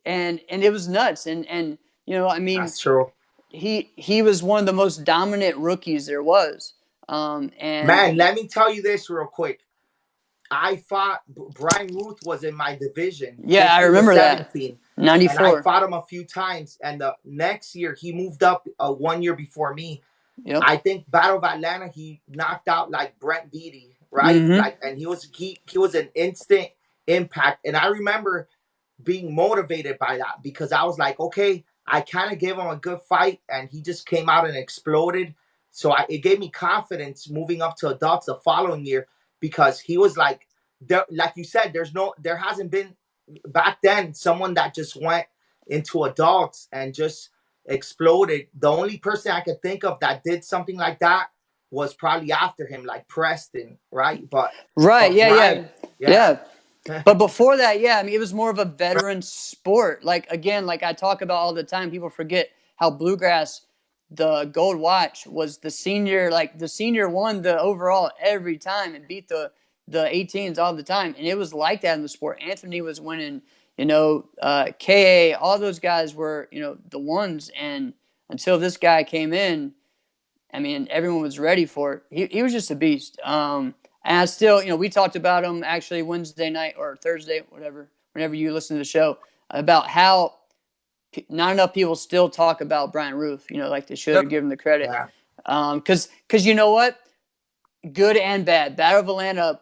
and it was nuts. And I mean, That's true. he was one of the most dominant rookies there was. And Man, let me tell you this real quick. I fought Brian Ruth was in my division, yeah, I 15 to remember that 17, and I '94. fought him a few times. And the next year, he moved up 1 year before me. Yep. I think Battle of Atlanta, he knocked out like Brent Beatty, right? Mm-hmm. Like, and he was an instant impact. And I remember being motivated by that because I was like, okay, I kind of gave him a good fight and he just came out and exploded. So it gave me confidence moving up to adults the following year because he was like, there, like you said, there hasn't been back then someone that just went into adults and just exploded. The only person I could think of that did something like that was probably after him, like Preston, right? Right. But Yeah. Yeah. Brian, Yeah. yeah, But before that, yeah, I mean, it was more of a veteran sport. Like again, like I talk about all the time, people forget how bluegrass, the gold watch was the senior. Like the senior won the overall every time and beat the 18s all the time, and it was like that in the sport. Anthony was winning. Ka, all those guys were the ones, and until this guy came in, I mean, everyone was ready for it. He was just a beast. And I still, we talked about him actually Wednesday night or Thursday, whatever, whenever you listen to the show, about how not enough people still talk about Brian Roof, like they should, or give him the credit. yeah. Because you know what? Good and bad. Battle of Atlanta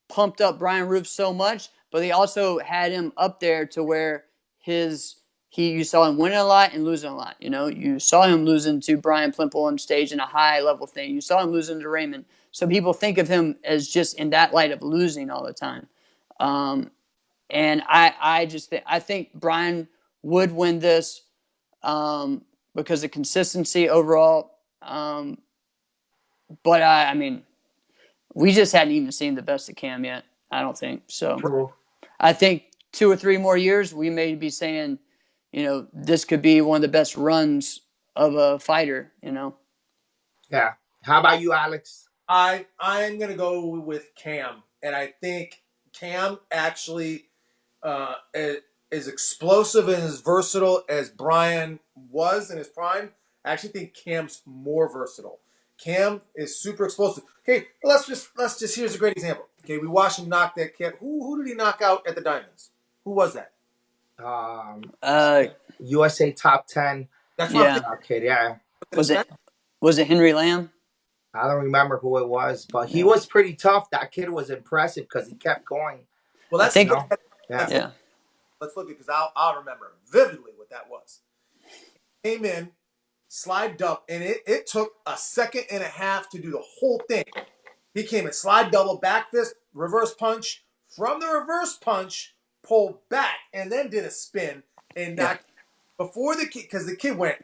pumped up Brian Roof so much, but they also had him up there to where you saw him winning a lot and losing a lot. You saw him losing to Brian Plimple on stage in a high level thing. You saw him losing to Raymond. So people think of him as just in that light of losing all the time. And I think Brian would win this because of consistency overall. But I mean, we just hadn't even seen the best of Cam yet. I don't think so. True. I think 2 or 3 more years, we may be saying, this could be one of the best runs of a fighter. Yeah. How about you, Alex? I'm gonna go with Cam, and I think Cam actually as explosive and as versatile as Brian was in his prime. I actually think Cam's more versatile. Cam is super explosive. Okay, let's just here's a great example. Okay, we watched him knock that kid. Who did he knock out at the Diamonds? Who was that? USA top 10. That's what I'm Yeah. thinking. Okay, yeah. Was it Henry Lamb? I don't remember who it was, but he was pretty tough. That kid was impressive because he kept going. Well, I think. Yeah. Let's look at because I'll remember vividly what that was. Came in, slide double, and it took a second and a half to do the whole thing. He came in slide double, back fist, reverse punch. From the reverse punch, pulled back, and then did a spin and knocked before the kick because the kid went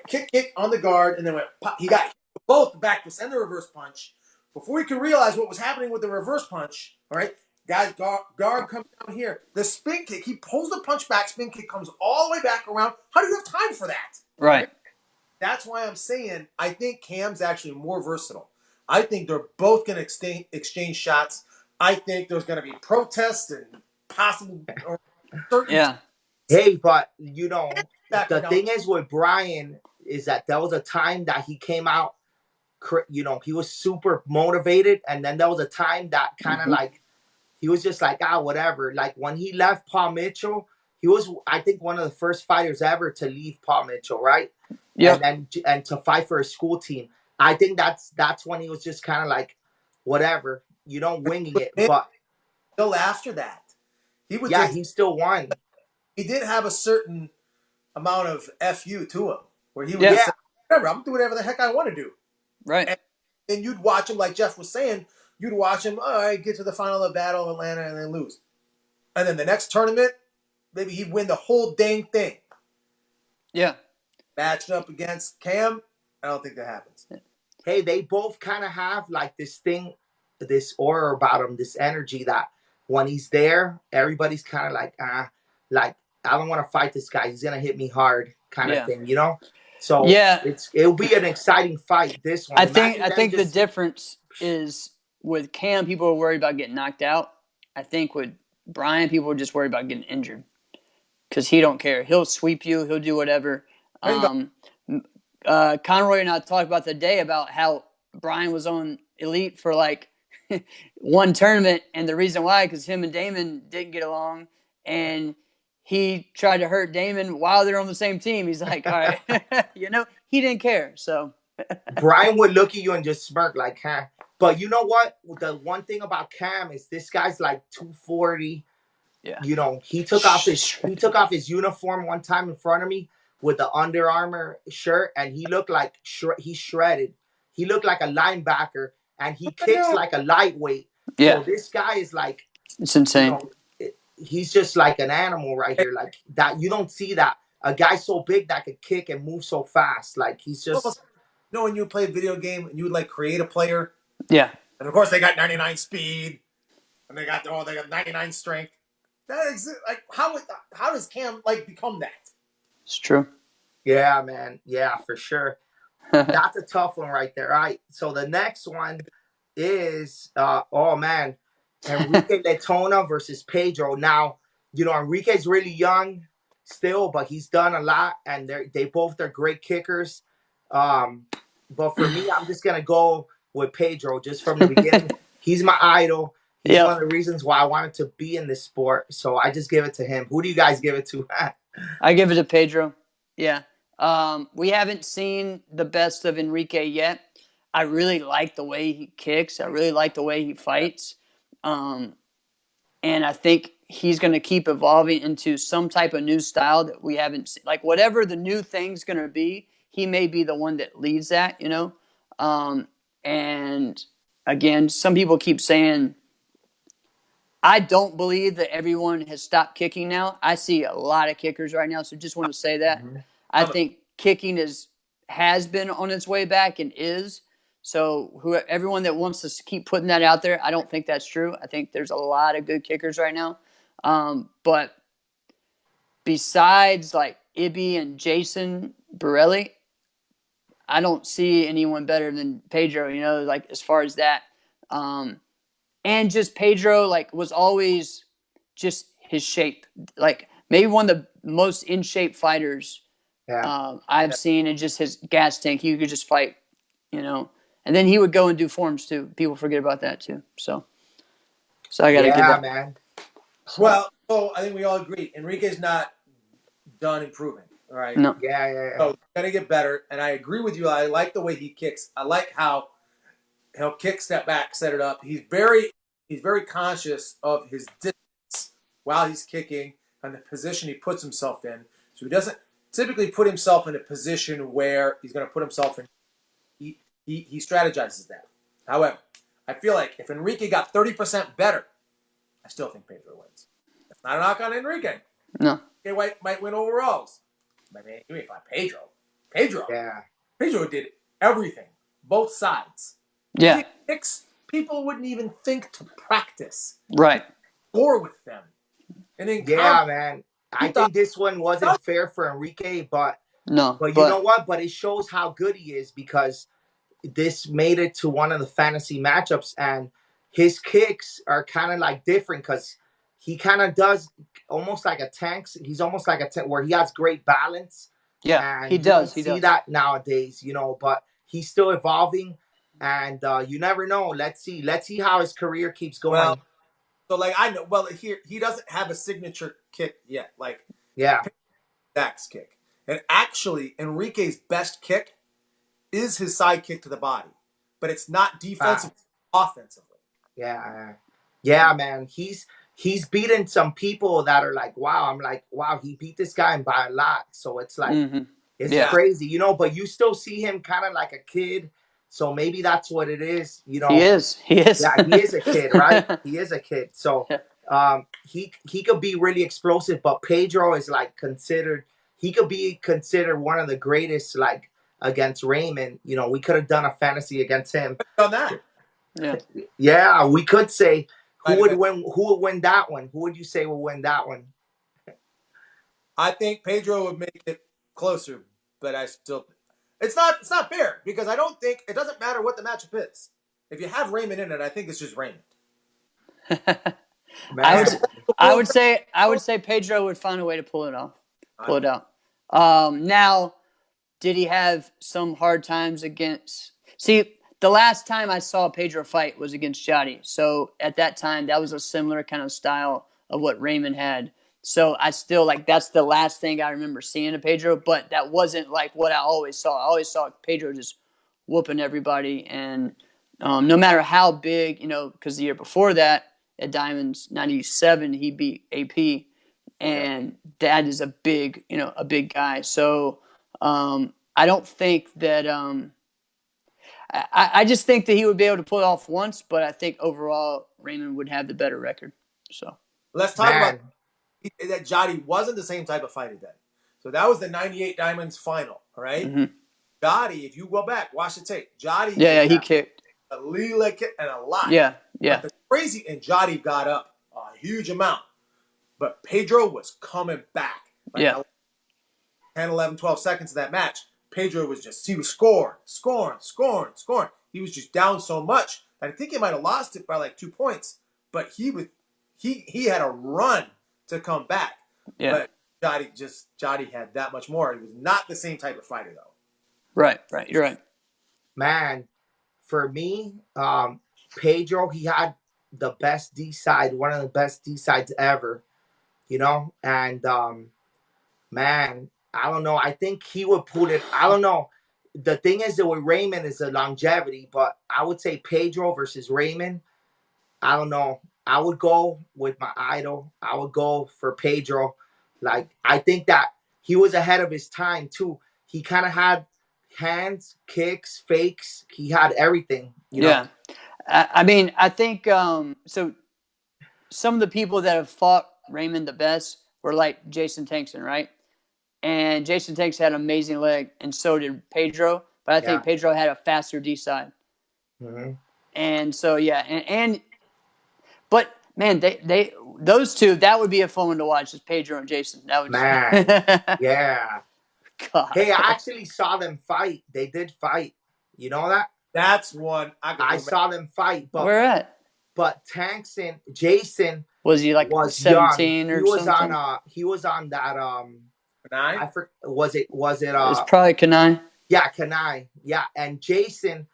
kick on the guard, and then went pop. He got both the back fist and the reverse punch before he could realize what was happening with the reverse punch. All right. Guys, guard comes down here. The spin kick, he pulls the punch back, spin kick comes all the way back around. How do you have time for that? Right. That's why I'm saying I think Cam's actually more versatile. I think they're both going to exchange shots. I think there's going to be protests and possible or certain. Yeah. Hey, but the thing is with Brian is that there was a time that he came out, he was super motivated, and then there was a time that kind of like he was just like, whatever. Like when he left Paul Mitchell, he was, I think, one of the first fighters ever to leave Paul Mitchell, right? Yeah. And to fight for his school team. I think that's when he was just kind of like, whatever, winging it. But still after that, he still won. He did have a certain amount of FU to him, where he would just say, whatever, I'm gonna do whatever the heck I want to do. Right. And you'd watch him, like Jeff was saying, you'd watch him, all right, get to the final of Battle of Atlanta and then lose. And then the next tournament, maybe he'd win the whole dang thing. Yeah. Matched up against Cam, I don't think that happens. Hey, they both kind of have like this thing, this aura about him, this energy that when he's there, everybody's kind of like, like, I don't want to fight this guy. He's going to hit me hard kind of thing, So it'll be an exciting fight, this one. I think the difference is with Cam, people are worried about getting knocked out. I think with Brian, people are just worried about getting injured because he don't care. He'll sweep you. He'll do whatever. Conroy and I talked about the day about how Brian was on Elite for like one tournament, and the reason why, because him and Damon didn't get along, and he tried to hurt Damon while they're on the same team. He's like, all right, he didn't care. So Brian would look at you and just smirk like, huh. But you know what? The one thing about Cam is this guy's like 240. Yeah. You know, he took off his uniform one time in front of me with the Under Armour shirt, and he looked like he shredded. He looked like a linebacker, and he kicks like a lightweight. Yeah. So this guy is like, It's you insane. know, he's just like an animal right here. Like that, you don't see that a guy so big that could kick and move so fast. Like he's just. You know, when you play a video game and you would like create a player, Yeah. and of course they got 99 speed, and they got 99 strength. That is like how does Cam like become that? It's true. Yeah, man. Yeah, for sure. That's a tough one right there. All right. So the next one is oh man, Enrique Letona versus Pedro. Now, you know, Enrique's really young still, but he's done a lot, and they both are great kickers. But for me, I'm just gonna go with Pedro just from the beginning. He's my idol. He's Yep. one of the reasons why I wanted to be in this sport. So I just give it to him. Who do you guys give it to? I give it to Pedro. Yeah. We haven't seen the best of Enrique yet. I really like the way he kicks. I really like the way he fights. And I think he's going to keep evolving into some type of new style that we haven't seen. Like whatever the new thing's going to be, he may be the one that leads that, you know? And again, some people keep saying, I don't believe that everyone has stopped kicking now. I see a lot of kickers right now, so just want to say that. I think kicking has been on its way back and is. So everyone that wants to keep putting that out there, I don't think that's true. I think there's a lot of good kickers right now. But besides like Ibby and Jason Borelli, I don't see anyone better than Pedro, you know, like as far as that. And just Pedro, like, was always just his shape. Like, maybe one of the most in shape fighters I've seen, and just his gas tank. He could just fight, you know. And then he would go and do forms too. People forget about that too. So I got to give that. Man. Well, so I think we all agree Enrique's not done improving. All right. No. Yeah. So gotta get better. And I agree with you. I like the way he kicks. I like how he'll kick, step back, set it up. He's very conscious of his distance while he's kicking and the position he puts himself in. So he doesn't typically put himself in a position where he's going to put himself in. He strategizes that. However, I feel like if Enrique got 30% better, I still think Pedro wins. That's not a knock on Enrique. No. Enrique might win overalls. But man, you ain't fight Pedro. Pedro did everything, both sides. Yeah. Kicks, people wouldn't even think to practice. Right. Or with them. And then Man. I think this one wasn't fair for Enrique, but you know what? But it shows how good he is because this made it to one of the fantasy matchups, and his kicks are kind of like different because he kind of does almost like a tank. He's almost like a tank where he has great balance. Yeah, and he does. You don't see that nowadays, you know, but he's still evolving, and you never know. Let's see how his career keeps going. Well, so like I know, well, he doesn't have a signature kick yet, like Dak's kick, and actually Enrique's best kick is his side kick to the body, but it's not defensive, offensively. Yeah, man. He's beaten some people that are like, wow. I'm like, wow, he beat this guy by a lot. So it's like, it's crazy, you know. But you still see him kind of like a kid. So maybe that's what it is, you know. He is. Yeah, he is a kid, right? He is a kid. So he could be really explosive. But Pedro is like considered. He could be considered one of the greatest, like against Raymond. You know, we could have done a fantasy against him. Done that. Yeah, we could say who would win that one? Who would you say will win that one? I think Pedro would make it closer, but I still it's not fair because I don't think it doesn't matter what the matchup is. If you have Raymond in it, I think it's just Raymond. I would say Pedro would find a way to pull it out. Now, did he have some hard times against? See, the last time I saw Pedro fight was against Jody. So at that time, that was a similar kind of style of what Raymond had. So I still that's the last thing I remember seeing of Pedro, but that wasn't like what I always saw. I always saw Pedro just whooping everybody, and no matter how big, you know, because the year before that, at Diamonds. 97, he beat AP, and that is a big guy. So I don't think that. I just think that he would be able to pull it off once, but I think overall Raymond would have the better record. So Let's talk about Man, that. Jody wasn't the same type of fighter then. So that was the 98 Diamonds final, all right? mhm. Jody, if you go back, watch the tape. Jody yeah, did he that kicked. a lead leg kick and a lot. Yeah, But the crazy, and Jody got up a huge amount. But Pedro was coming back. Like yeah. 10, 11, 12 seconds of that match, Pedro was scoring. He was just down so much. I think he might have lost it by like 2 points, but he had a run to come back. Yeah. But Jody had that much more. He was not the same type of fighter though. Right. You're right. man, for me, Pedro, he had the best D side, one of the best D sides ever, and man, I don't know. I think he would put it. I don't know. The thing is that with Raymond is the longevity, but I would say Pedro versus Raymond. I don't know. I would go with my idol. I would go for Pedro. Like, I think that he was ahead of his time too. He kind of had hands, kicks, fakes. He had everything. Yeah. I mean, I think so. Some of the people that have fought Raymond the best were like Jason Tankson, right? And Jason Tanks had an amazing leg, and so did Pedro. But I think Pedro had a faster D side. Mm-hmm. And so but man, they those two, that would be a fun one to watch. Is Pedro and Jason? That would Man, yeah. God. Hey, I actually saw them fight. They did fight. You know that? That's one I saw them fight, Where at? but Jason Was he like was 17 young. or something? He was on that Nine? was it It was probably Kanai. yeah, Kanai. Yeah, and Jason,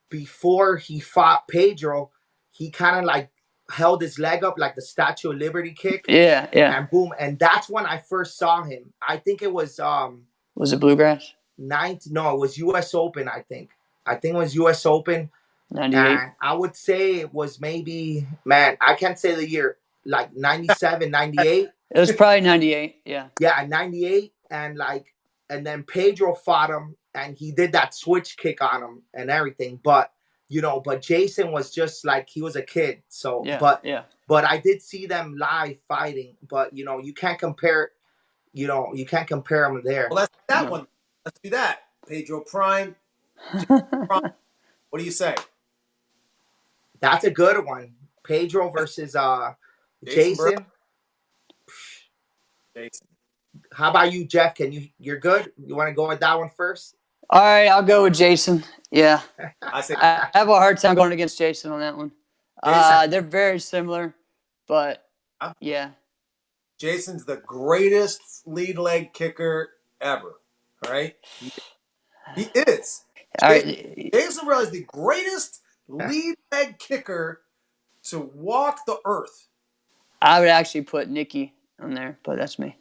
before he fought Pedro, he kind of like held his leg up like the Statue of Liberty kick. Yeah. And boom, and that's when I first saw him. I think it was Was it Bluegrass? it was US Open, I think. I think it was US Open. 98. And I would say it was maybe, man, I can't say the year, like 97, 98. It was probably 98. Yeah. Yeah, 98. And then Pedro fought him and he did that switch kick on him and everything. But Jason was just like, he was a kid. So, but I did see them live fighting. But, you can't compare, them there. Well, let's do that one. Let's do that. Pedro Prime. What do you say? That's a good one. Pedro versus Jason. Jason. How about you, Jeff? You're good? You want to go with that one first? All right, I'll go with Jason. Yeah. I have a hard time going against Jason on that one. They're very similar, but yeah. Jason's the greatest lead leg kicker ever. All right? He is. All right. Jason Varela is the greatest lead leg kicker to walk the earth. I would actually put Nikki on there, but that's me.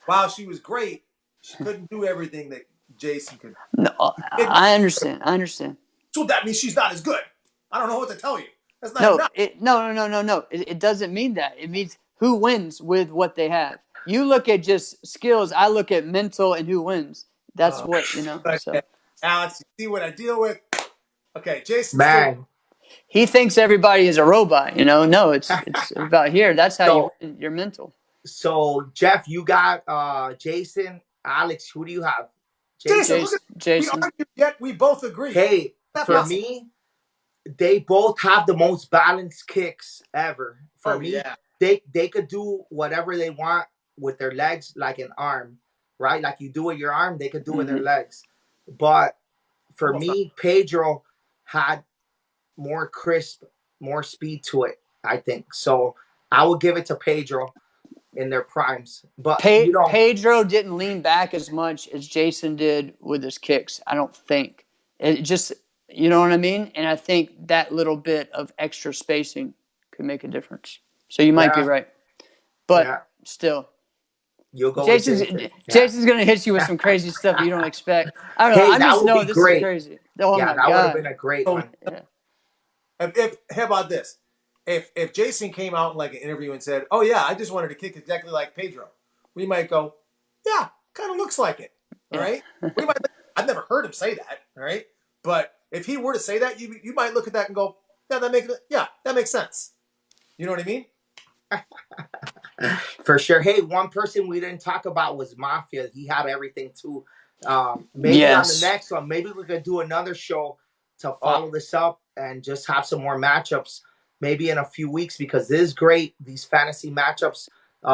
While she was great, she couldn't do everything that Jason could. No, I understand. So that means she's not as good. I don't know what to tell you. That's not no. It doesn't mean that. It means who wins with what they have. You look at just skills. I look at mental and who wins. That's what. So. Alex, you see what I deal with? Okay, Jason. Man. He thinks everybody is a robot, No, it's about here. That's how you're mental. So, Jeff, you got Jason. Alex, who do you have? Jason. Jason. We both agree. Hey, for me, they both have the most balanced kicks ever. For me, they could do whatever they want with their legs, like an arm, right? Like you do with your arm, they could do with their legs. But for me, Pedro had more crisp, more speed to it, I think. So I would give it to Pedro in their primes. But Pedro didn't lean back as much as Jason did with his kicks. I don't think. It just, you know what I mean? And I think that little bit of extra spacing could make a difference. So you might be right. But still. You'll go Jason's going to hit you with some crazy stuff you don't expect. I don't know. I just know this is crazy. Oh, my God. That would have been a great one. How about this? if Jason came out in like an interview and said, "Oh yeah, I just wanted to kick exactly like Pedro," we might go, "Yeah, kind of looks like it." All Yeah. right. We might. I've never heard him say that. All right. But if he were to say that, you might look at that and go, "Yeah, that makes sense." You know what I mean? For sure. Hey, one person we didn't talk about was Mafia. He had everything too. Maybe on the Yes. next one, maybe we could do another show to follow this up and just have some more matchups maybe in a few weeks because this is great. These fantasy matchups.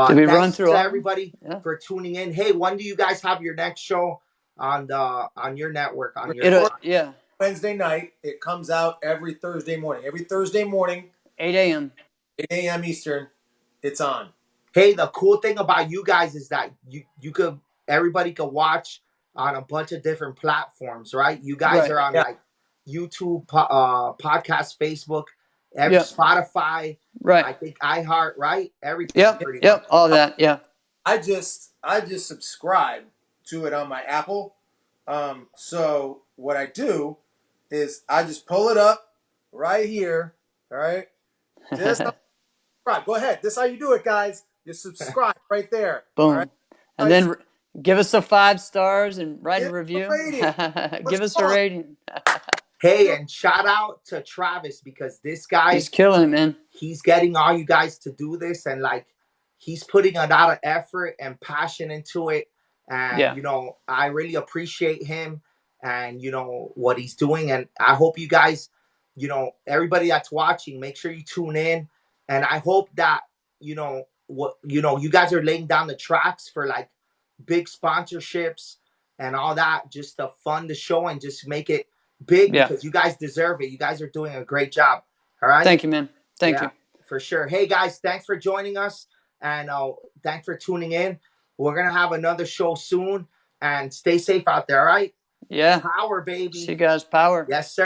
Did we Thanks run through to all? everybody Yeah. for tuning in. Hey, when do you guys have your next show on your network? On your Yeah. Wednesday night. It comes out every Thursday morning. Every Thursday morning, 8 a.m. 8 a.m. Eastern, it's on. Hey, the cool thing about you guys is that everybody could watch on a bunch of different platforms, right? You guys are on like YouTube, podcast, Facebook, Spotify, Right. I think iHeart, right? Everything. Yep. Pretty much. All that. Yeah. I just subscribe to it on my Apple. So what I do is I just pull it up right here. All right. Right. Go ahead. This is how you do it, guys. You subscribe right there. Boom. All right? And then give us a 5 stars and write a review. Give us a rating. Hey, and shout out to Travis because this guy, he's killing it, man. He's getting all you guys to do this, and like he's putting a lot of effort and passion into it. And you know, I really appreciate him and you know what he's doing. And I hope you guys, you know, everybody that's watching, make sure you tune in. And I hope that you know you guys are laying down the tracks for like big sponsorships and all that, just to fund the show and just make it big because you guys deserve it. You guys are doing a great job. All right. Thank you, man. Thank you. For sure. Hey guys, thanks for joining us and thanks for tuning in. We're gonna have another show soon and stay safe out there, all right? Yeah. Power, baby. See you guys. Power. Yes, sir.